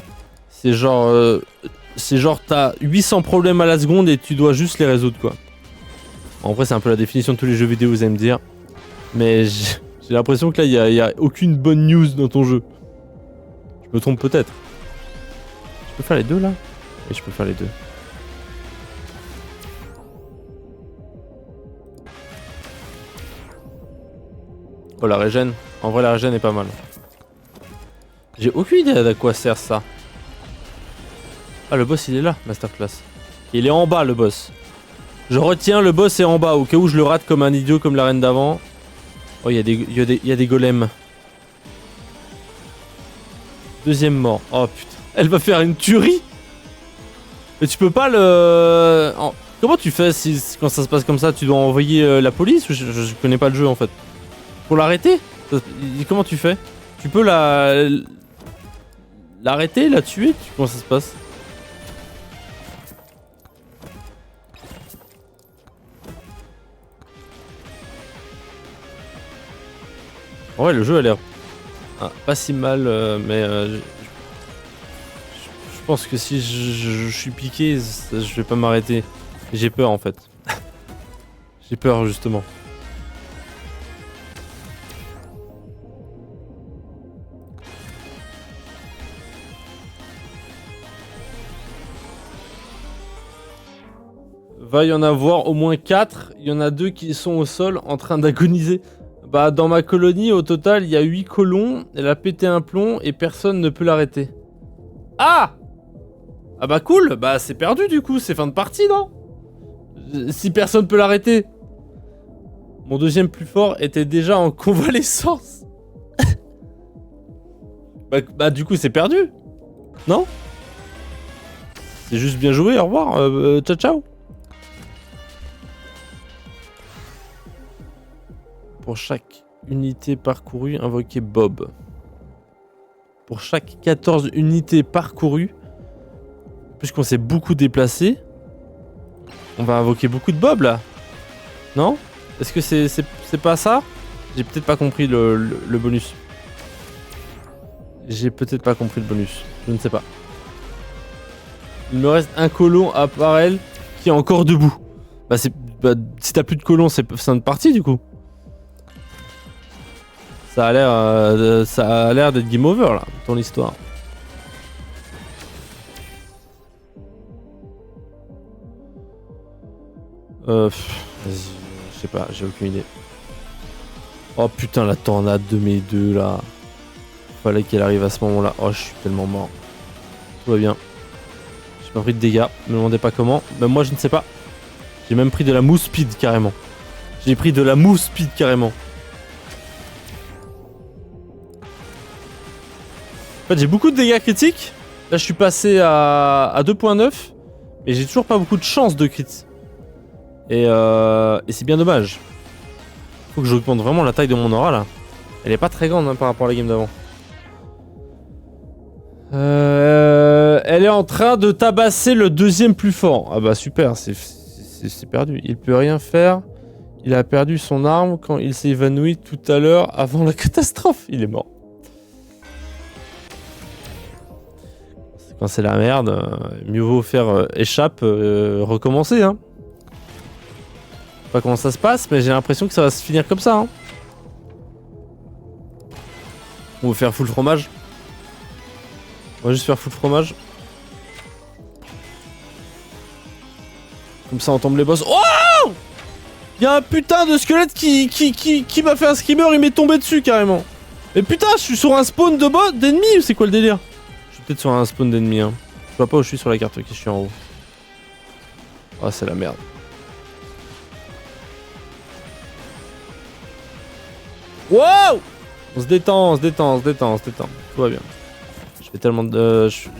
Speaker 1: C'est genre t'as 800 problèmes à la seconde et tu dois juste les résoudre, quoi. En vrai, c'est un peu la définition de tous les jeux vidéo, vous allez me dire. Mais j'ai l'impression que là, il y a aucune bonne news dans ton jeu. Je me trompe peut-être. Je peux faire les deux, là? Oui, je peux faire les deux. Oh, la régène. En vrai, la régène est pas mal. J'ai aucune idée d'à quoi sert ça. Ah, le boss, il est là, masterclass. Il est en bas, le boss. Je retiens, le boss est en bas, au cas où je le rate comme un idiot comme la reine d'avant. Oh, il y a des golems. Deuxième mort. Oh putain. Elle va faire une tuerie. Mais tu peux pas le... Comment tu fais quand ça se passe comme ça? Tu dois envoyer la police? Je connais pas le jeu en fait. Pour l'arrêter? Comment tu fais? Tu peux l'arrêter, la tuer? Comment ça se passe? Ouais, le jeu a l'air pas si mal, mais je pense que si je suis piqué, je vais pas m'arrêter. J'ai peur en fait. J'ai peur justement. Va y en avoir au moins 4. Il y en a 2 qui sont au sol en train d'agoniser. Bah dans ma colonie au total il y a 8 colons. Elle a pété un plomb et personne ne peut l'arrêter. Ah! Ah bah cool, bah c'est perdu du coup, c'est fin de partie non? Si personne peut l'arrêter. Mon deuxième plus fort était déjà en convalescence. bah du coup c'est perdu. Non? C'est juste bien joué, au revoir, ciao ciao. Pour chaque unité parcourue, invoquez Bob. Pour chaque 14 unités parcourues, puisqu'on s'est beaucoup déplacé, on va invoquer beaucoup de Bob là. Non? Est-ce que c'est pas ça? J'ai peut-être pas compris le bonus. J'ai peut-être pas compris le bonus. Je ne sais pas. Il me reste un colon à part elle qui est encore debout. Bah, si t'as plus de colons, c'est fin de partie du coup. Ça a l'air d'être game over là, ton histoire. Vas-y, je sais pas, j'ai aucune idée. Oh putain, la tornade de mes deux là. Fallait qu'elle arrive à ce moment-là. Oh, je suis tellement mort. Tout va bien. J'ai pas pris de dégâts, me demandez pas comment. Mais moi je ne sais pas. J'ai même pris de la mousse speed carrément. J'ai pris de la mousse speed carrément. En fait, j'ai beaucoup de dégâts critiques. Là, je suis passé à 2.9. Mais j'ai toujours pas beaucoup de chance de crit. Et c'est bien dommage. Faut que j'augmente vraiment la taille de mon aura là. Elle est pas très grande hein, par rapport à la game d'avant. Elle est en train de tabasser le deuxième plus fort. Ah bah super, c'est perdu. Il peut rien faire. Il a perdu son arme quand il s'est évanoui tout à l'heure avant la catastrophe. Il est mort. Quand c'est la merde, mieux vaut faire échappe, recommencer. Hein. Je sais pas comment ça se passe, mais j'ai l'impression que ça va se finir comme ça. Hein. On va faire full fromage. On va juste faire full fromage. Comme ça on tombe les boss. Oh! Y'a un putain de squelette qui m'a fait un screamer, il m'est tombé dessus carrément. Mais putain, je suis sur un spawn de bot d'ennemis ou c'est quoi le délire? Je suis peut-être sur un spawn d'ennemis. Hein. Je vois pas où je suis sur la carte, ok, je suis en haut. Oh, c'est la merde. Wow! On se détend, on se détend, on se détend, on se détend. Tout va bien.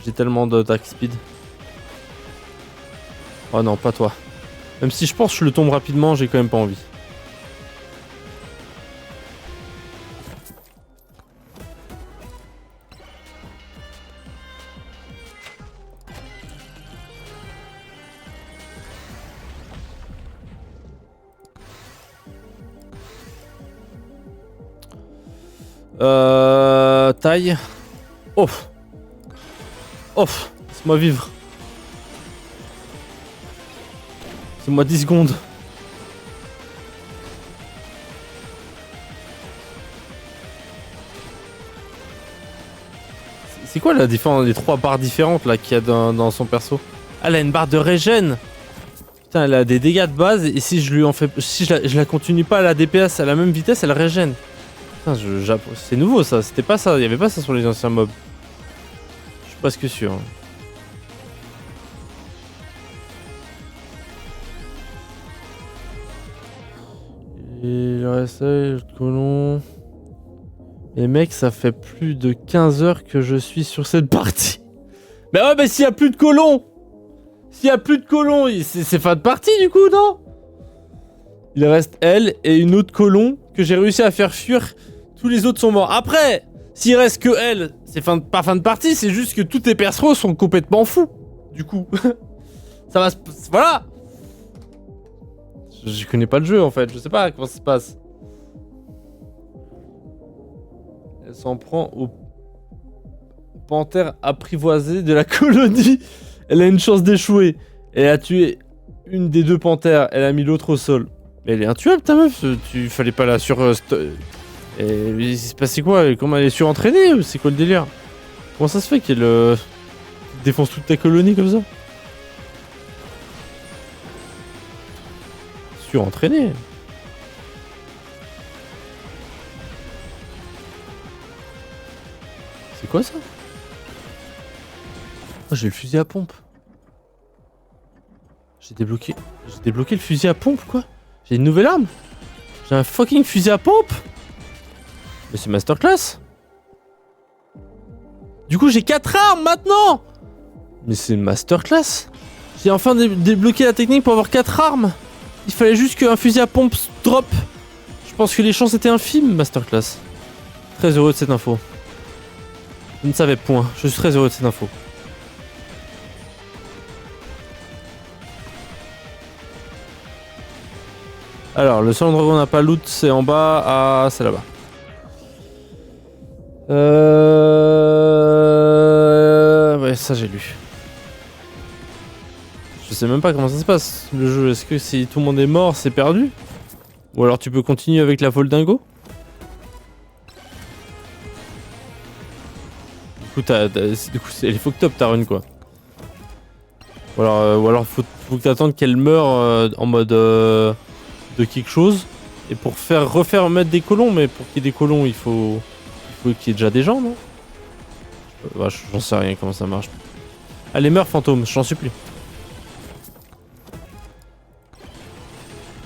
Speaker 1: J'ai tellement d'attaque speed. Oh non, pas toi. Même si je pense que je le tombe rapidement, j'ai quand même pas envie. Taille. Off. Off. Laisse-moi vivre. C'est moi 10 secondes. C'est quoi la différence des 3 barres différentes là qu'il y a dans son perso? Ah, elle a une barre de régène. Putain, elle a des dégâts de base et si je lui en fais, si je la continue pas à la DPS à la même vitesse, elle régène. Putain, c'est nouveau ça, c'était pas ça, il y avait pas ça sur les anciens mobs. Je suis presque sûr. Il reste le colon. Et mec, ça fait plus de 15 heures que je suis sur cette partie. Mais ouais, mais s'il y a plus de colons, s'il y a plus de colons, c'est fin de partie du coup, non? Il reste elle et une autre colon que j'ai réussi à faire fuir. Tous les autres sont morts. Après, s'il reste que elle, c'est pas fin de partie, c'est juste que tous tes persos sont complètement fous. Du coup, ça va se... Voilà. Je connais pas le jeu en fait, je sais pas comment ça se passe. Elle s'en prend aux panthères apprivoisées de la colonie. Elle a une chance d'échouer. Elle a tué une des deux panthères. Elle a mis l'autre au sol. Mais elle est intuable ta meuf. Tu fallait pas la sur... il s'est passé quoi? Comment elle est surentraînée? C'est quoi le délire? Comment ça se fait qu'elle défonce toute ta colonie comme ça? Surentraînée. C'est quoi ça? Oh, j'ai le fusil à pompe. J'ai débloqué le fusil à pompe quoi. J'ai une nouvelle arme. J'ai un fucking fusil à pompe. Mais c'est masterclass. Du coup j'ai 4 armes maintenant. Mais c'est masterclass. J'ai enfin débloqué la technique pour avoir 4 armes. Il fallait juste qu'un fusil à pompe drop. Je pense que les chances étaient infimes, masterclass. Très heureux de cette info. Je ne savais point. Je suis très heureux de cette info. Alors, le seul endroit où on n'a pas loot, c'est en bas. Ah, c'est là-bas. Ouais, ça j'ai lu. Je sais même pas comment ça se passe, le jeu. Est-ce que si tout le monde est mort, c'est perdu? Ou alors tu peux continuer avec la vol dingo? Du coup, elle est fucked up ta run quoi. Ou alors faut que t'attendes qu'elle meure en mode de quelque chose. Et pour refaire mettre des colons, mais pour qu'il y ait des colons, il faut qu'il y ait déjà des gens, non? J'en sais rien comment ça marche. Allez, meurs fantôme, j'en supplie.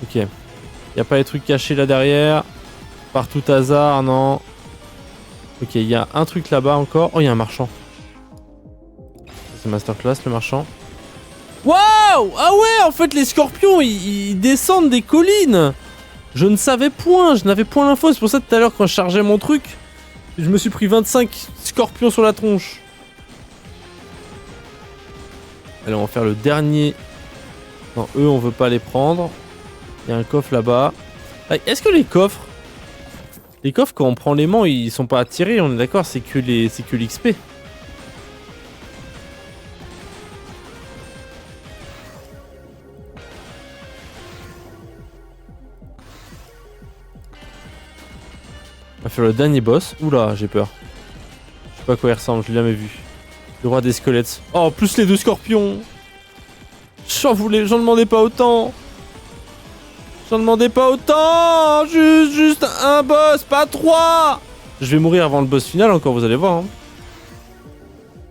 Speaker 1: Ok. Y'a pas les trucs cachés là derrière. Par tout hasard, non. Ok, il y a un truc là-bas encore. Oh, il y a un marchand. C'est masterclass le marchand. Waouh! Ah ouais, en fait les scorpions ils descendent des collines. Je ne savais point, je n'avais point l'info. C'est pour ça que tout à l'heure quand je chargeais mon truc, je me suis pris 25 scorpions sur la tronche. Allez, on va faire le dernier. Non, eux on veut pas les prendre. Il y a un coffre là-bas. Est-ce que les coffres quand on prend l'aimant ils sont pas attirés, on est d'accord, c'est que l'XP. On va faire le dernier boss. Oula, j'ai peur. Je sais pas à quoi il ressemble, je l'ai jamais vu. Le roi des squelettes. Oh, plus les 2 scorpions. J'en demandais pas autant. J'en demandais pas autant. Juste un boss, pas 3. Je vais mourir avant le boss final encore, vous allez voir. Hein.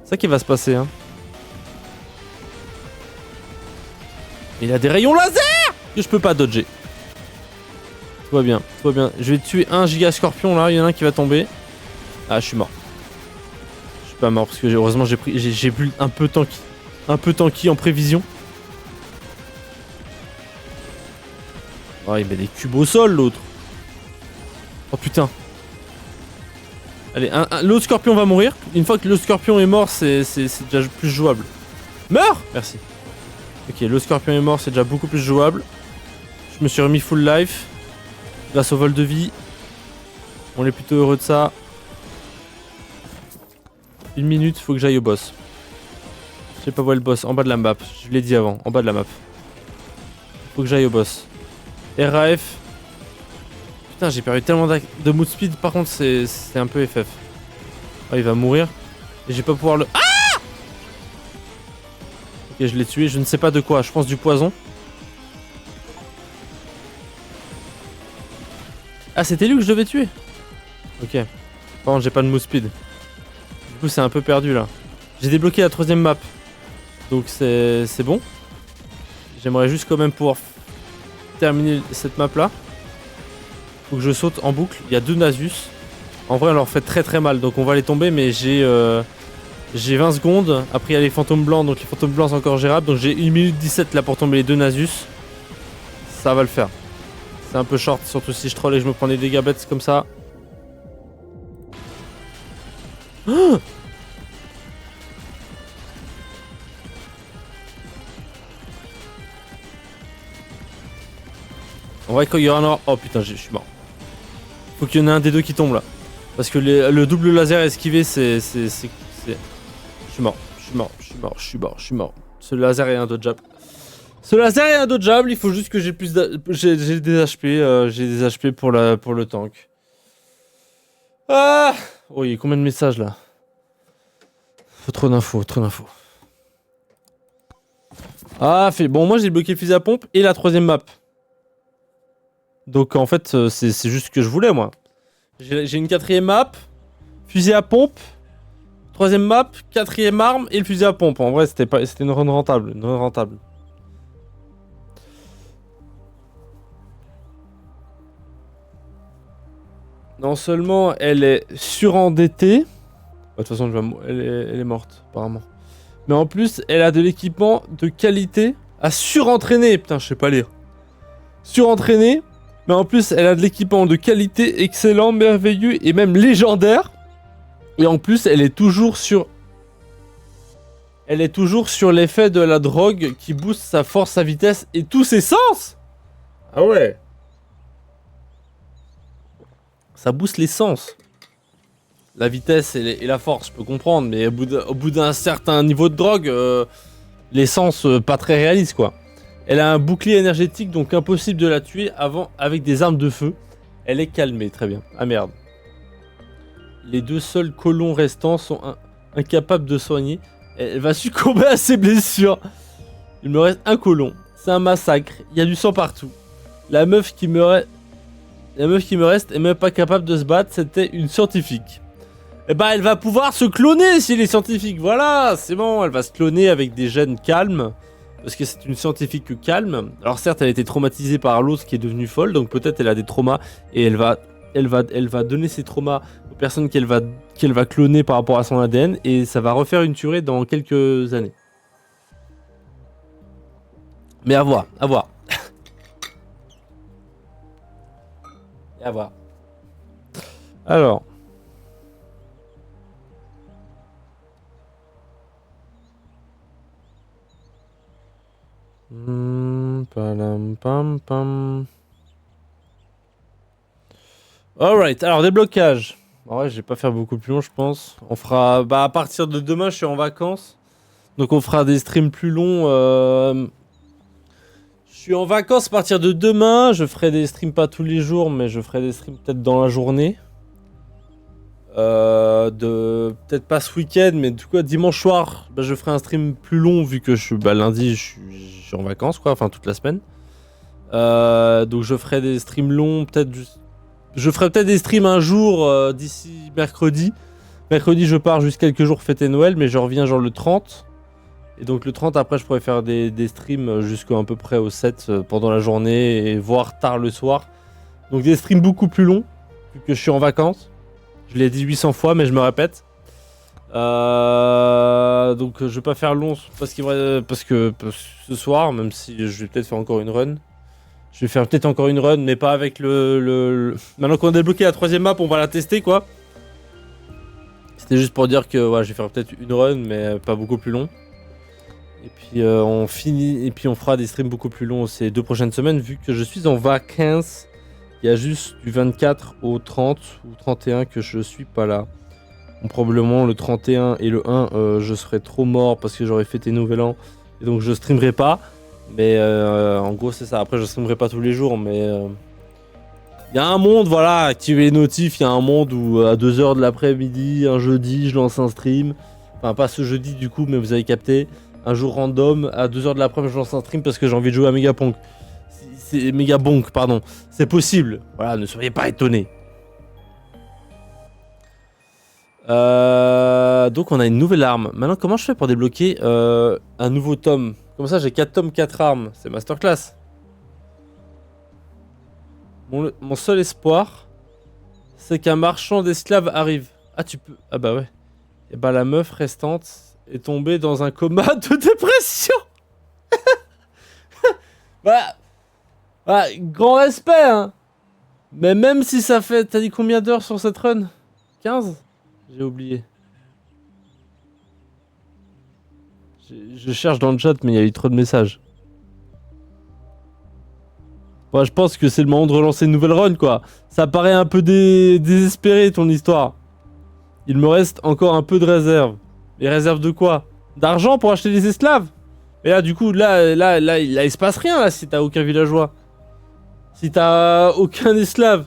Speaker 1: C'est ça qui va se passer. Hein. Il a des rayons laser que je peux pas dodger. Tout va bien, tout va bien. Je vais tuer un giga scorpion là, il y en a un qui va tomber. Ah, je suis mort. Je suis pas mort parce que heureusement j'ai plus un peu tanky en prévision. Oh, il met des cubes au sol l'autre. Oh putain. Allez, l'autre scorpion va mourir. Une fois que le scorpion est mort, c'est déjà plus jouable. Meurs! Merci. Ok, le scorpion est mort, c'est déjà beaucoup plus jouable. Je me suis remis full life. Grâce au vol de vie. On est plutôt heureux de ça. 1 minute, faut que j'aille au boss. Je sais pas où est le boss, en bas de la map. Je l'ai dit avant, en bas de la map. Faut que j'aille au boss. RAF. Putain, j'ai perdu tellement de mood speed, par contre c'est un peu FF. Oh, il va mourir. Et je vais pas pouvoir le... Ah! Ok, je l'ai tué, je ne sais pas de quoi, je pense du poison. Ah, c'était lui que je devais tuer. Ok. Par contre, j'ai pas de move speed. Du coup, c'est un peu perdu là. J'ai débloqué la 3ème map. Donc, c'est bon. J'aimerais juste quand même pouvoir terminer cette map là. Faut que je saute en boucle. Il y a 2 Nasus. En vrai, on leur fait très très mal. Donc, on va les tomber. Mais j'ai 20 secondes. Après, il y a les fantômes blancs. Donc, les fantômes blancs, c'est encore gérable. Donc, j'ai 1 minute 17 là pour tomber les 2 Nasus. Ça va le faire. C'est un peu short, surtout si je troll et je me prends des dégâts bêtes comme ça. Oh, en vrai, quand il y en aura... Oh putain, je suis mort. Faut qu'il y en ait un des deux qui tombe là. Parce que le double laser esquivé, c'est... Je suis mort, je suis mort, je suis mort, je suis mort, je suis mort. Ce laser est indodgeable. Ce laser est indodgeable, il faut juste que j'ai plus j'ai des HP, j'ai des HP pour le tank. Ah oh, il y a combien de messages là? Faut trop d'infos, trop d'infos. Ah, bon, moi j'ai bloqué le fusil à pompe et la troisième map. Donc en fait, c'est juste ce que je voulais, moi. J'ai une quatrième map, fusil à pompe, troisième map, quatrième arme et le fusil à pompe. En vrai, c'était une run rentable, une run rentable. Non seulement elle est surendettée, de toute façon, elle est morte, apparemment. Mais en plus, elle a de l'équipement de qualité à surentraîner. Putain, je sais pas lire. Surentraîner. Mais en plus, elle a de l'équipement de qualité excellent, merveilleux et même légendaire. Et en plus, elle est toujours sur... Elle est toujours sur l'effet de la drogue qui booste sa force, sa vitesse et tous ses sens. Ah ouais. Ça booste les sens. La vitesse et la force, je peux comprendre, mais au bout d'un certain niveau de drogue, les sens pas très réalistes, quoi. Elle a un bouclier énergétique, donc impossible de la tuer avant avec des armes de feu. Elle est calmée, très bien. Ah merde. Les deux seuls colons restants sont incapables de soigner. Elle va succomber à ses blessures. Il me reste un colon. C'est un massacre. Il y a du sang partout. La meuf qui me reste est même pas capable de se battre. C'était une scientifique. Eh ben, elle va pouvoir se cloner si elle est scientifique. Voilà, c'est bon. Elle va se cloner avec des gènes calmes. Parce que c'est une scientifique calme. Alors certes, elle a été traumatisée par l'autre qui est devenue folle. Donc peut-être elle a des traumas. Et elle va donner ses traumas aux personnes qu'elle va cloner par rapport à son ADN. Et ça va refaire une tuerie dans quelques années. Mais à voir, à voir. À voir. Alors. Palam, pam, pam. Alright, alors déblocage. En vrai, je vais pas faire beaucoup plus long, je pense. On fera. Bah, à partir de demain, je suis en vacances. Donc, on fera des streams plus longs. Je suis en vacances à partir de demain. Je ferai des streams pas tous les jours, mais je ferai des streams peut-être dans la journée. Peut-être pas ce week-end, mais du coup, dimanche soir, bah, je ferai un stream plus long vu que lundi, je suis en vacances, quoi. Enfin, toute la semaine. Donc, je ferai des streams longs, peut-être juste. Je ferai peut-être des streams un jour d'ici mercredi. Mercredi, je pars juste quelques jours fêter Noël, mais je reviens genre le 30. Et donc le 30, après, je pourrais faire des streams jusqu'à à peu près au 7 pendant la journée et voire tard le soir. Donc des streams beaucoup plus longs, vu que je suis en vacances. Je l'ai dit 800 fois, mais je me répète. Donc je vais pas faire long parce que ce soir, même si je vais peut-être faire encore une run. Je vais faire peut-être encore une run, mais pas avec Maintenant qu'on a débloqué la troisième map, on va la tester, quoi. C'était juste pour dire que ouais, je vais faire peut-être une run, mais pas beaucoup plus long. Et puis on finit, et puis on fera des streams beaucoup plus longs ces 2 prochaines semaines, vu que je suis en vacances. Il y a juste du 24 au 30 ou 31 que je suis pas là. Bon, probablement le 31 et le 1, je serai trop mort parce que j'aurais fêté Nouvel An. Et donc je streamerai pas. Mais en gros c'est ça. Après je streamerai pas tous les jours, mais il y a un monde, voilà, activez les notifs. Il y a un monde où à 2h de l'après-midi, un jeudi, je lance un stream. Enfin pas ce jeudi du coup, mais vous avez capté. Un jour random, à 2h de l'après-midi, je lance un stream parce que j'ai envie de jouer à Megapunk. C'est Megabonk, pardon. C'est possible. Voilà, ne soyez pas étonnés. Donc on a une nouvelle arme. Maintenant, comment je fais pour débloquer un nouveau tome? Comme ça, j'ai 4 tomes, 4 armes. C'est masterclass. Mon seul espoir, c'est qu'un marchand d'esclaves arrive. Ah, tu peux... Ah bah ouais. Et bah la meuf restante est tombée dans un coma de dépression. Bah, grand respect, hein. Mais même si ça fait... T'as dit combien d'heures sur cette run? 15? J'ai oublié. Je cherche dans le chat, mais il y a eu trop de messages. Moi, je pense que c'est le moment de relancer une nouvelle run, quoi. Ça paraît un peu désespéré, ton histoire. Il me reste encore un peu de réserve. Les réserves de quoi? D'argent pour acheter des esclaves? Et là, du coup, là, il se passe rien, là, si t'as aucun villageois. Si t'as aucun esclave.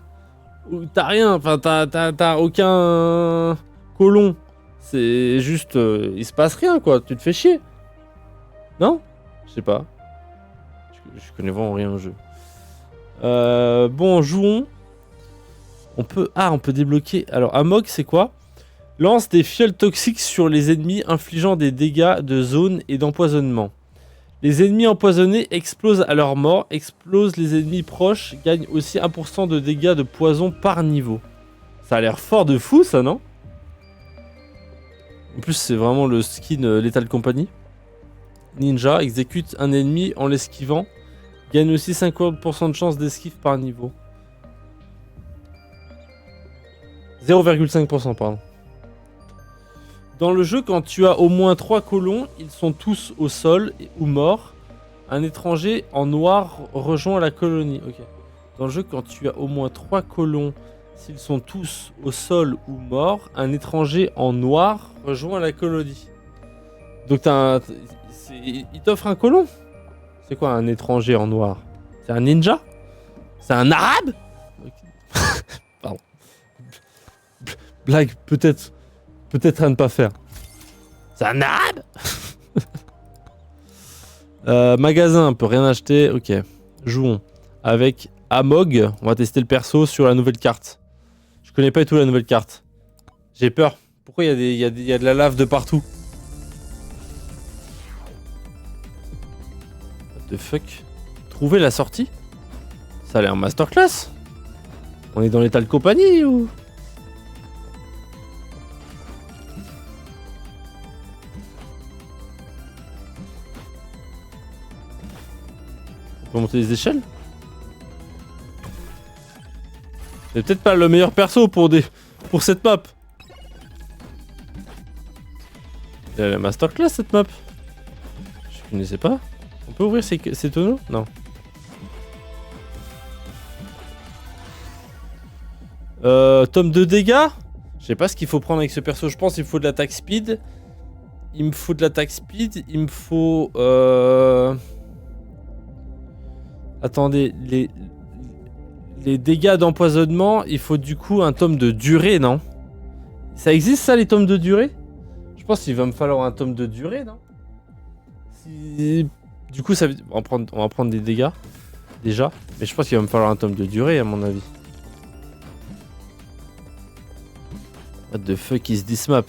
Speaker 1: Ou t'as rien, enfin, t'as aucun colon. C'est juste... il se passe rien, quoi. Tu te fais chier. Non? Je sais pas. Je connais vraiment rien au jeu. Bon, jouons. On peut débloquer. Alors, Amok, c'est quoi? Lance des fioles toxiques sur les ennemis, infligeant des dégâts de zone et d'empoisonnement. Les ennemis empoisonnés explosent à leur mort. Explosent les ennemis proches. Gagnent aussi 1% de dégâts de poison par niveau. Ça a l'air fort de fou, ça, non? En plus, c'est vraiment le skin Lethal Company. Ninja exécute un ennemi en l'esquivant. Gagne aussi 50% de chance d'esquive par niveau. 0,5%, pardon. Dans le jeu, quand tu as au moins 3 colons, ils sont tous au sol ou morts. Un étranger en noir rejoint la colonie. Ok. Dans le jeu, quand tu as au moins 3 colons, s'ils sont tous au sol ou morts, un étranger en noir rejoint la colonie. Donc il t'offre un colon? C'est quoi un étranger en noir? C'est un ninja? C'est un arabe? Okay. Pardon. Blague, peut-être à ne pas faire. C'est un arabe? Magasin, on peut rien acheter. Ok, jouons. Avec Amog, on va tester le perso sur la nouvelle carte. Je connais pas du tout la nouvelle carte. J'ai peur. Pourquoi il y a de la lave de partout? What the fuck? Trouver la sortie? Ça a l'air masterclass. On est dans l'état de compagnie ou... On peut monter les échelles? C'est peut-être pas le meilleur perso pour cette map. Il y a la masterclass cette map. Je connaissais pas. On peut ouvrir ces tonneaux? Non. Tome de dégâts? Je sais pas ce qu'il faut prendre avec ce perso. Je pense qu'il faut de l'attaque speed. Il me faut de l'attaque speed. Il me faut... Attendez, les dégâts d'empoisonnement, il faut du coup un tome de durée, non? Ça existe ça, les tomes de durée? Je pense qu'il va me falloir un tome de durée, non? Du coup, on va prendre des dégâts, déjà. Mais je pense qu'il va me falloir un tome de durée, à mon avis. What the fuck is this map?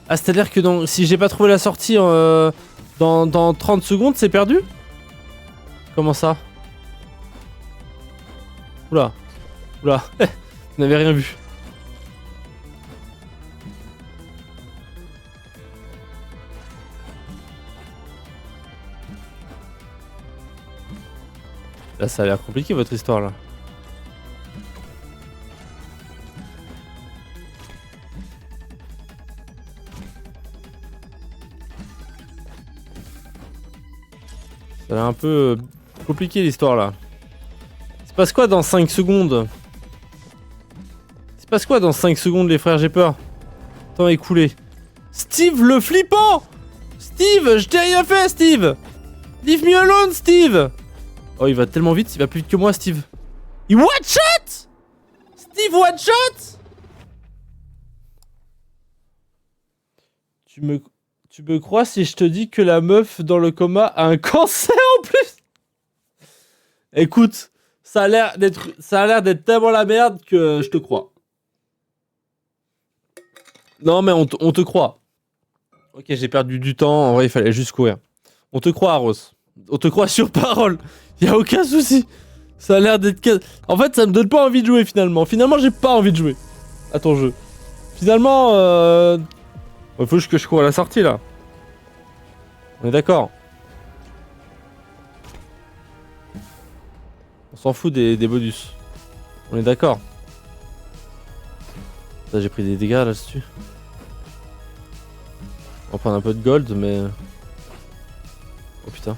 Speaker 1: Ah, c'est-à-dire que si j'ai pas trouvé la sortie dans 30 secondes, c'est perdu? Comment ça? Oula. Oula. Vous n'avez rien vu. Là, ça a l'air compliqué votre histoire là. Ça a l'air un peu compliqué l'histoire là. Il se passe quoi dans 5 secondes? Il se passe quoi dans 5 secondes les frères, j'ai peur. Temps écoulé. Steve le flippant! Steve, je t'ai rien fait Steve! Leave me alone Steve! Oh il va tellement vite, il va plus vite que moi Steve. Il one shot! Steve one shot! Tu me crois si je te dis que la meuf dans le coma a un cancer en plus? Écoute, ça a l'air d'être tellement la merde que je te crois. Non mais on te croit. Ok, j'ai perdu du temps, en vrai il fallait juste courir. On te croit Aros. On te croit sur parole. Y'a aucun souci. Ça a l'air d'être... En fait ça me donne pas envie de jouer finalement. Finalement j'ai pas envie de jouer à ton jeu. Finalement il faut juste que je cours à la sortie là. On est d'accord. On s'en fout des bonus. On est d'accord. J'ai pris des dégâts là-dessus. On va prendre un peu de gold mais... Oh putain.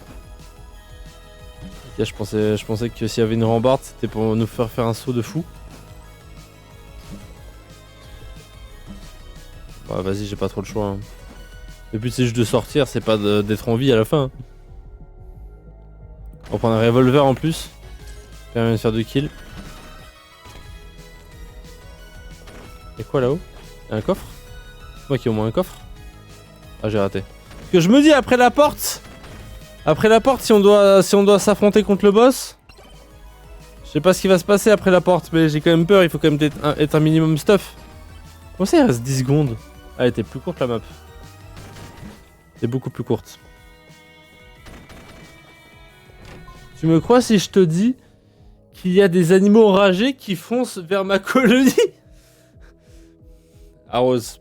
Speaker 1: Ok, je pensais que s'il y avait une rambarde, c'était pour nous faire un saut de fou. Ouais, vas-y, j'ai pas trop le choix. Hein. Le but c'est juste de sortir, c'est pas d'être en vie à la fin. Hein. On va prendre un revolver en plus. Permet de faire 2 kills. Y'a quoi là-haut? Y'a un coffre? Moi qui ai au moins un coffre. Ah, j'ai raté. Parce que je me dis après la porte. Après la porte, si on doit s'affronter contre le boss. Je sais pas ce qui va se passer après la porte, mais j'ai quand même peur. Il faut quand même être un minimum stuff. Comment ça il reste 10 secondes? Ah, elle était plus courte la map. C'est beaucoup plus courte. Tu me crois si je te dis qu'il y a des animaux enragés qui foncent vers ma colonie? Arrose.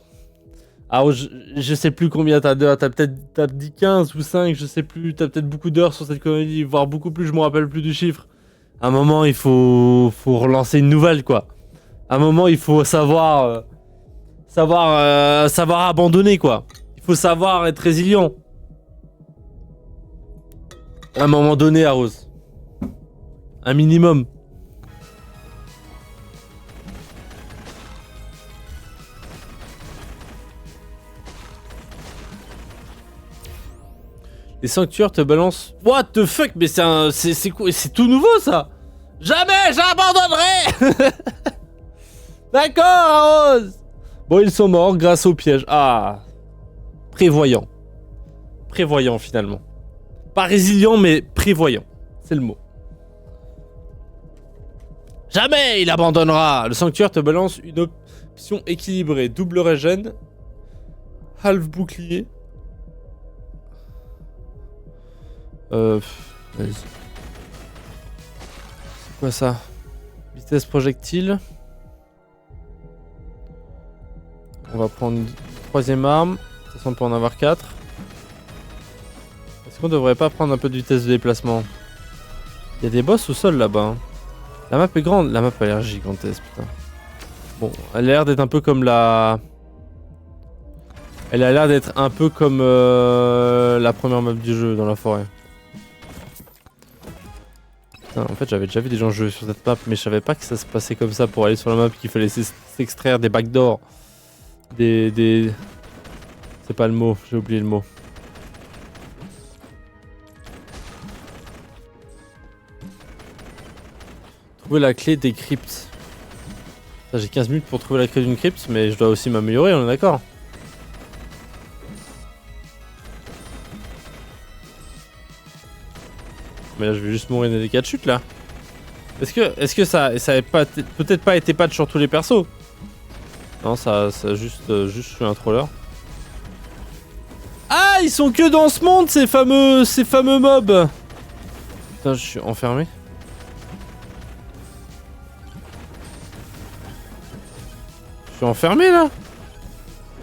Speaker 1: Arrose, je sais plus combien t'as d'heures. T'as peut-être dit 15 ou 5, je sais plus. T'as peut-être beaucoup d'heures sur cette colonie, voire beaucoup plus, je me rappelle plus du chiffre. À un moment, il faut relancer une nouvelle, quoi. À un moment, il faut savoir abandonner, quoi. Il faut savoir être résilient. À un moment donné, Arrose. Un minimum. Les sanctuaires te balancent. What the fuck? Mais c'est quoi? C'est tout nouveau ça? Jamais j'abandonnerai. D'accord, Rose. Bon, ils sont morts grâce au piège. Ah. Prévoyant. Prévoyant finalement. Pas résilient, mais prévoyant. C'est le mot. Jamais il abandonnera. Le sanctuaire te balance une option équilibrée. Double régène. Half bouclier. Vas-y. C'est quoi ça? Vitesse projectile. On va prendre une troisième arme. De toute façon, on peut en avoir 4. Est-ce qu'on devrait pas prendre un peu de vitesse de déplacement? Il y a des boss au sol là-bas. Hein. La map est grande. La map a l'air gigantesque, putain. Bon, elle a l'air d'être un peu comme la... Elle a l'air d'être un peu comme la première map du jeu dans la forêt. Putain, en fait, j'avais déjà vu des gens jouer sur cette map, mais je savais pas que ça se passait comme ça pour aller sur la map, qu'il fallait s'extraire des backdoors. C'est pas le mot, j'ai oublié le mot. Trouver la clé des cryptes. J'ai 15 minutes pour trouver la clé d'une crypte, mais je dois aussi m'améliorer, on est d'accord? Mais là je vais juste mourir des cas de chute là. Est-ce que ça avait pas peut-être pas été patch sur tous les persos? Non, ça juste je suis un troller. Ah, ils sont que dans ce monde ces fameux mobs. Putain, je suis enfermé. Je suis enfermé là?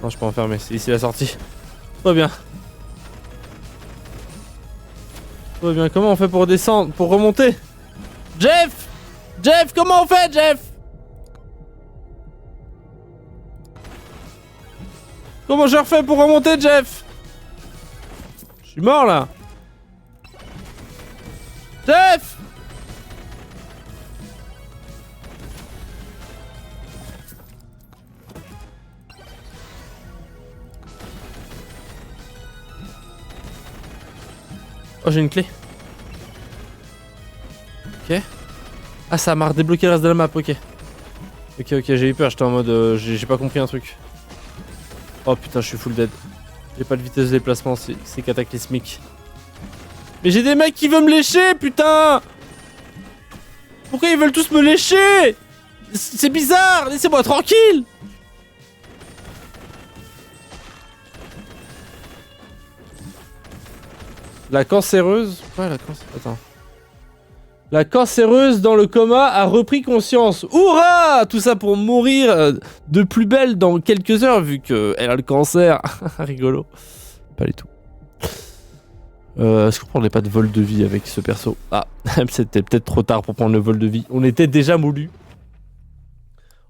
Speaker 1: Non, je suis pas enfermé, c'est ici la sortie. Tout va bien. Tout va bien, comment on fait pour descendre, pour remonter? Jeff! Jeff, comment on fait, Jeff? Comment je refais pour remonter, Jeff? Je suis mort là. Jeff! Oh, j'ai une clé. Ok. Ah, ça m'a redébloqué le reste de la map, ok. Ok, j'ai eu peur, j'étais en mode... j'ai pas compris un truc. Oh putain, je suis full dead. J'ai pas de vitesse de déplacement, c'est cataclysmique. Mais j'ai des mecs qui veulent me lécher, putain! Pourquoi ils veulent tous me lécher? C'est bizarre, laissez-moi tranquille! La cancéreuse... Ouais, la cancéreuse... Attends. La cancéreuse dans le coma a repris conscience. Hurrah! Tout ça pour mourir de plus belle dans quelques heures, vu qu'elle a le cancer. Rigolo. Pas du tout. Est-ce qu'on prendrait pas de vol de vie avec ce perso? Ah, c'était peut-être trop tard pour prendre le vol de vie. On était déjà moulu.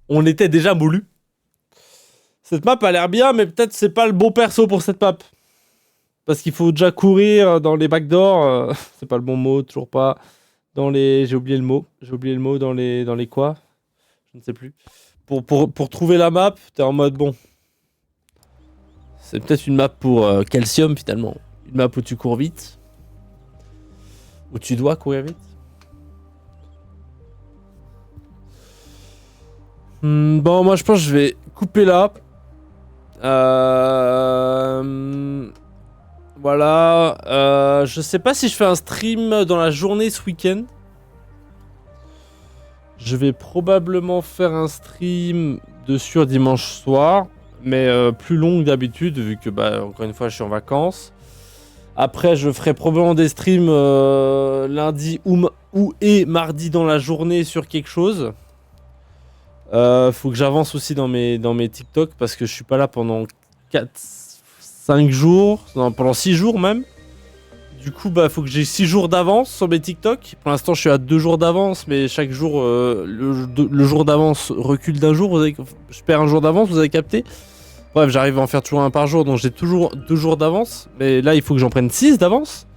Speaker 1: On était déjà moulu. Cette map a l'air bien, mais peut-être c'est pas le bon perso pour cette map. Parce qu'il faut déjà courir dans les backdoors. C'est pas le bon mot, toujours pas. dans les... J'ai oublié le mot. J'ai oublié le mot dans les quoi? Je ne sais plus. Pour trouver la map, t'es en mode bon. C'est peut-être une map pour calcium finalement. Une map où tu cours vite. Où tu dois courir vite. Bon, moi je pense que je vais couper là. Voilà. Je sais pas si je fais un stream dans la journée ce week-end. Je vais probablement faire un stream dessus dimanche soir. Mais plus long que d'habitude, vu que, bah, encore une fois, je suis en vacances. Après, je ferai probablement des streams lundi ou et mardi dans la journée sur quelque chose. Faut que j'avance aussi dans mes TikTok parce que je suis pas là pendant 5 jours, non, pendant 6 jours même. Du coup, bah, faut que j'ai 6 jours d'avance sur mes TikTok. Pour l'instant, je suis à 2 jours d'avance, mais chaque jour, le jour d'avance recule d'un jour. Je perds un jour d'avance, vous avez capté. Bref, j'arrive à en faire toujours un par jour, donc j'ai toujours 2 jours d'avance. Mais là, il faut que j'en prenne 6 d'avance.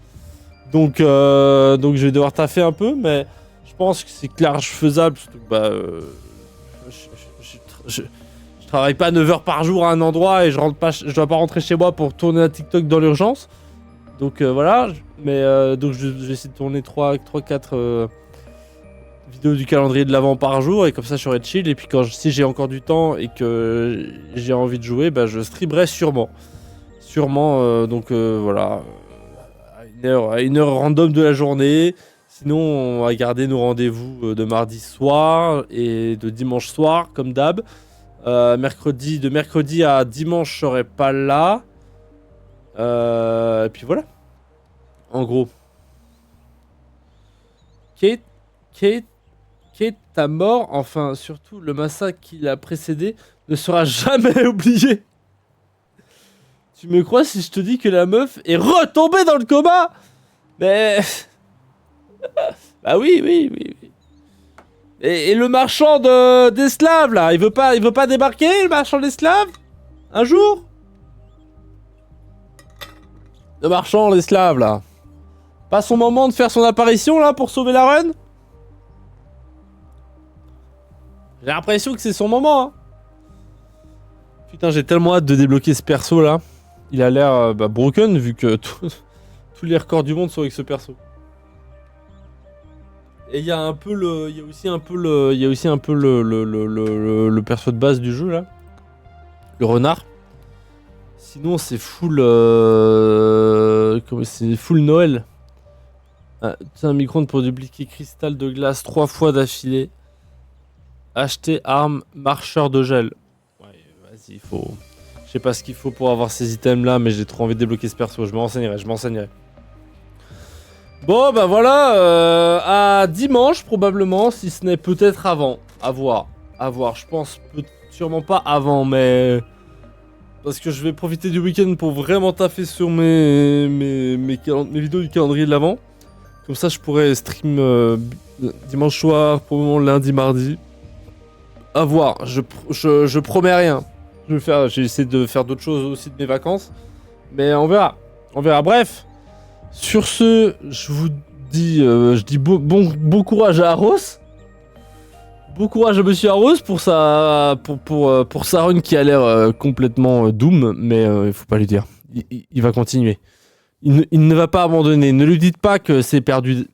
Speaker 1: Donc je vais devoir taffer un peu, mais je pense que c'est clair, faisable. Surtout que, bah, je travaille pas 9 heures par jour à un endroit et je dois pas rentrer chez moi pour tourner un TikTok dans l'urgence. Donc voilà, mais donc je vais essayer de tourner 3-4 vidéos du calendrier de l'avant par jour et comme ça je serai chill. Et puis si j'ai encore du temps et que j'ai envie de jouer, bah, je streamerai sûrement. Donc voilà, à une heure random de la journée. Sinon on va garder nos rendez-vous de mardi soir et de dimanche soir comme d'hab. De mercredi à dimanche je serai pas là. Et puis voilà. En gros. Kate, ta mort, enfin surtout le massacre qui l'a précédé, ne sera jamais oublié. Tu me crois si je te dis que la meuf est retombée dans le coma? Mais... bah oui. Et le marchand d'esclaves là, il veut pas débarquer, le marchand d'esclaves? Un jour? Le marchand d'esclaves là. Pas son moment de faire son apparition là pour sauver la reine? J'ai l'impression que c'est son moment. Hein. Putain, j'ai tellement hâte de débloquer ce perso là. Il a l'air broken vu que tous les records du monde sont avec ce perso. Et il y a aussi un peu le perso de base du jeu là. Le renard. Sinon c'est full Noël. C'est un micro-ondes pour dupliquer cristal de glace 3 fois d'affilée. Acheter arme marcheur de gel. Ouais, vas-y, il faut. Je sais pas ce qu'il faut pour avoir ces items là, mais j'ai trop envie de débloquer ce perso. Je m'enseignerai. Bon, bah voilà. À dimanche probablement, si ce n'est peut-être avant. À voir. Je pense sûrement pas avant, mais. Parce que je vais profiter du week-end pour vraiment taffer sur mes vidéos du calendrier de l'avant. Comme ça, je pourrais stream dimanche soir, probablement lundi, mardi. À voir, je promets rien. J'ai essayé de faire d'autres choses aussi de mes vacances. Mais on verra. Bref, sur ce, je vous dis, bon courage à Arros. Bon courage à Monsieur Arros pour sa run qui a l'air complètement doom. Mais il faut pas lui dire. Il va continuer. Il ne va pas abandonner. Ne lui dites pas que c'est perdu.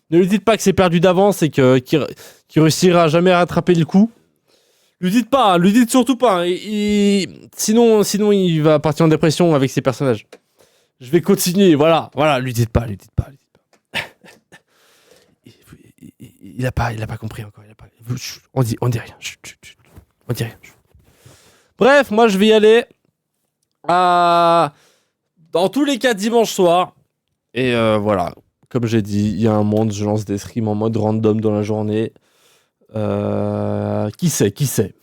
Speaker 1: Ne lui dites pas que c'est perdu d'avance et qu'il réussira jamais à rattraper le coup. Lui dites surtout pas. Sinon, il va partir en dépression avec ses personnages. Je vais continuer. Voilà. Lui dites pas. Il a pas compris encore. On dit rien. On dit rien. Bref, moi je vais y aller. Dans tous les cas, dimanche soir. Et voilà. Comme j'ai dit, il y a un monde, je lance des streams en mode random dans la journée. Qui sait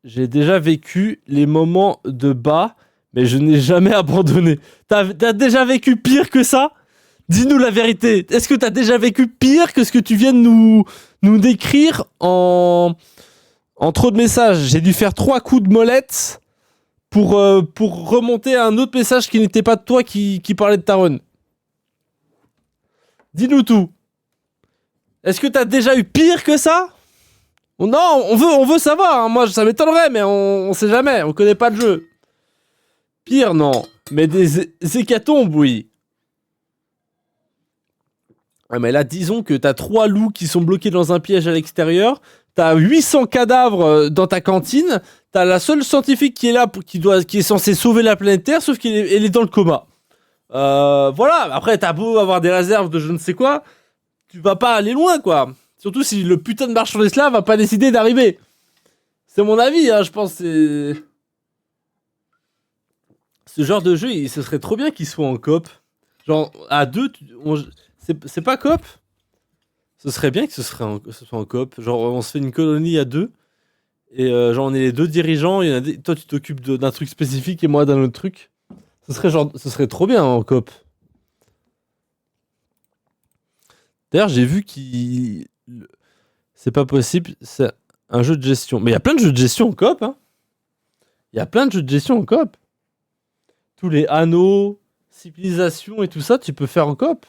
Speaker 1: J'ai déjà vécu les moments de bas, mais je n'ai jamais abandonné. T'as déjà vécu pire que ça? Dis-nous la vérité. Est-ce que t'as déjà vécu pire que ce que tu viens de nous décrire en trop de messages? J'ai dû faire 3 coups de molette pour remonter à un autre message qui n'était pas de toi qui parlait de ta run. Dis-nous tout. Est-ce que t'as déjà eu pire que ça? Non, on veut savoir. Hein. Moi, ça m'étonnerait, mais on sait jamais. On connaît pas le jeu. Pire, non. Mais des hécatombes, oui. Ah, mais là, disons que t'as 3 loups qui sont bloqués dans un piège à l'extérieur. T'as 800 cadavres dans ta cantine. T'as la seule scientifique qui est là, qui est censée sauver la planète Terre, sauf qu'elle est dans le coma. Voilà. Après, t'as beau avoir des réserves de je ne sais quoi. Tu vas pas aller loin, quoi. Surtout si le putain de marchand d'esclaves va pas décider d'arriver. C'est mon avis, hein, je pense. Ce genre de jeu, ce serait trop bien qu'il soit en coop. Genre, à deux, c'est pas coop. Ce serait bien que ce soit en coop. Genre, on se fait une colonie à deux. Et genre, on est les deux dirigeants. Toi, tu t'occupes d'un truc spécifique et moi d'un autre truc. Ce serait trop bien en coop. D'ailleurs, j'ai vu qu'il... C'est pas possible, c'est un jeu de gestion. Mais il y a plein de jeux de gestion en coop, hein. Il y a plein de jeux de gestion en coop. Tous les anneaux, civilisations et tout ça, tu peux faire en coop.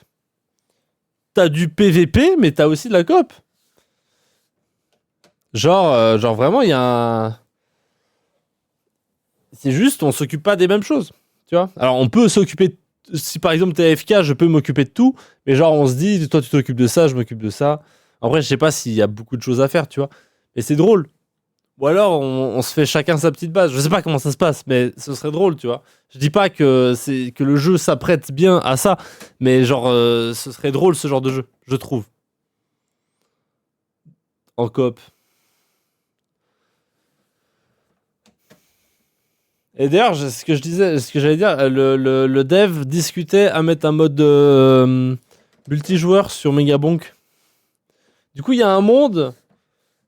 Speaker 1: T'as du PVP, mais t'as aussi de la coop. Genre vraiment, il y a un... C'est juste, on s'occupe pas des mêmes choses, tu vois. Alors, on peut s'occuper... Si par exemple t'es AFK, je peux m'occuper de tout. Mais genre, on se dit, toi tu t'occupes de ça, je m'occupe de ça. En vrai, je sais pas s'il y a beaucoup de choses à faire, tu vois. Mais c'est drôle. Ou alors, on se fait chacun sa petite base. Je sais pas comment ça se passe, mais ce serait drôle, tu vois. Je dis pas que le jeu s'apprête bien à ça, mais genre, ce serait drôle ce genre de jeu, je trouve. En coop. Et d'ailleurs, ce que j'allais dire, le dev discutait à mettre un mode multijoueur sur Megabonk. Du coup, il y a un monde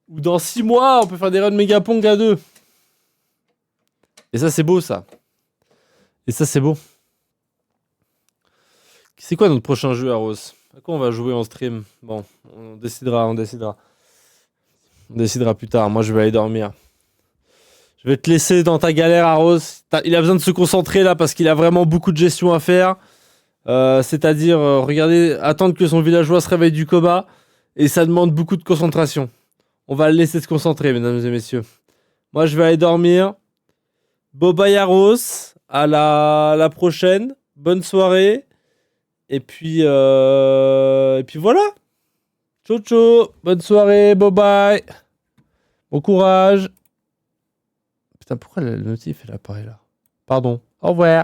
Speaker 1: où dans 6 mois, on peut faire des runs Megapong à 2. Et ça, c'est beau, ça. Et ça, c'est beau. C'est quoi notre prochain jeu, Aros? À quoi on va jouer en stream? Bon, on décidera. On décidera plus tard. Moi, je vais aller dormir. Je vais te laisser dans ta galère, Aros. Il a besoin de se concentrer là parce qu'il a vraiment beaucoup de gestion à faire. C'est-à-dire, regardez, attendre que son villageois se réveille du coma. Et ça demande beaucoup de concentration. On va le laisser se concentrer, mesdames et messieurs. Moi, je vais aller dormir. Bye Aros. À la prochaine. Bonne soirée. Et puis voilà. Ciao, ciao. Bonne soirée. Bye bye. Bon courage. Putain, pourquoi le notif elle apparaît là? Pardon. Au revoir.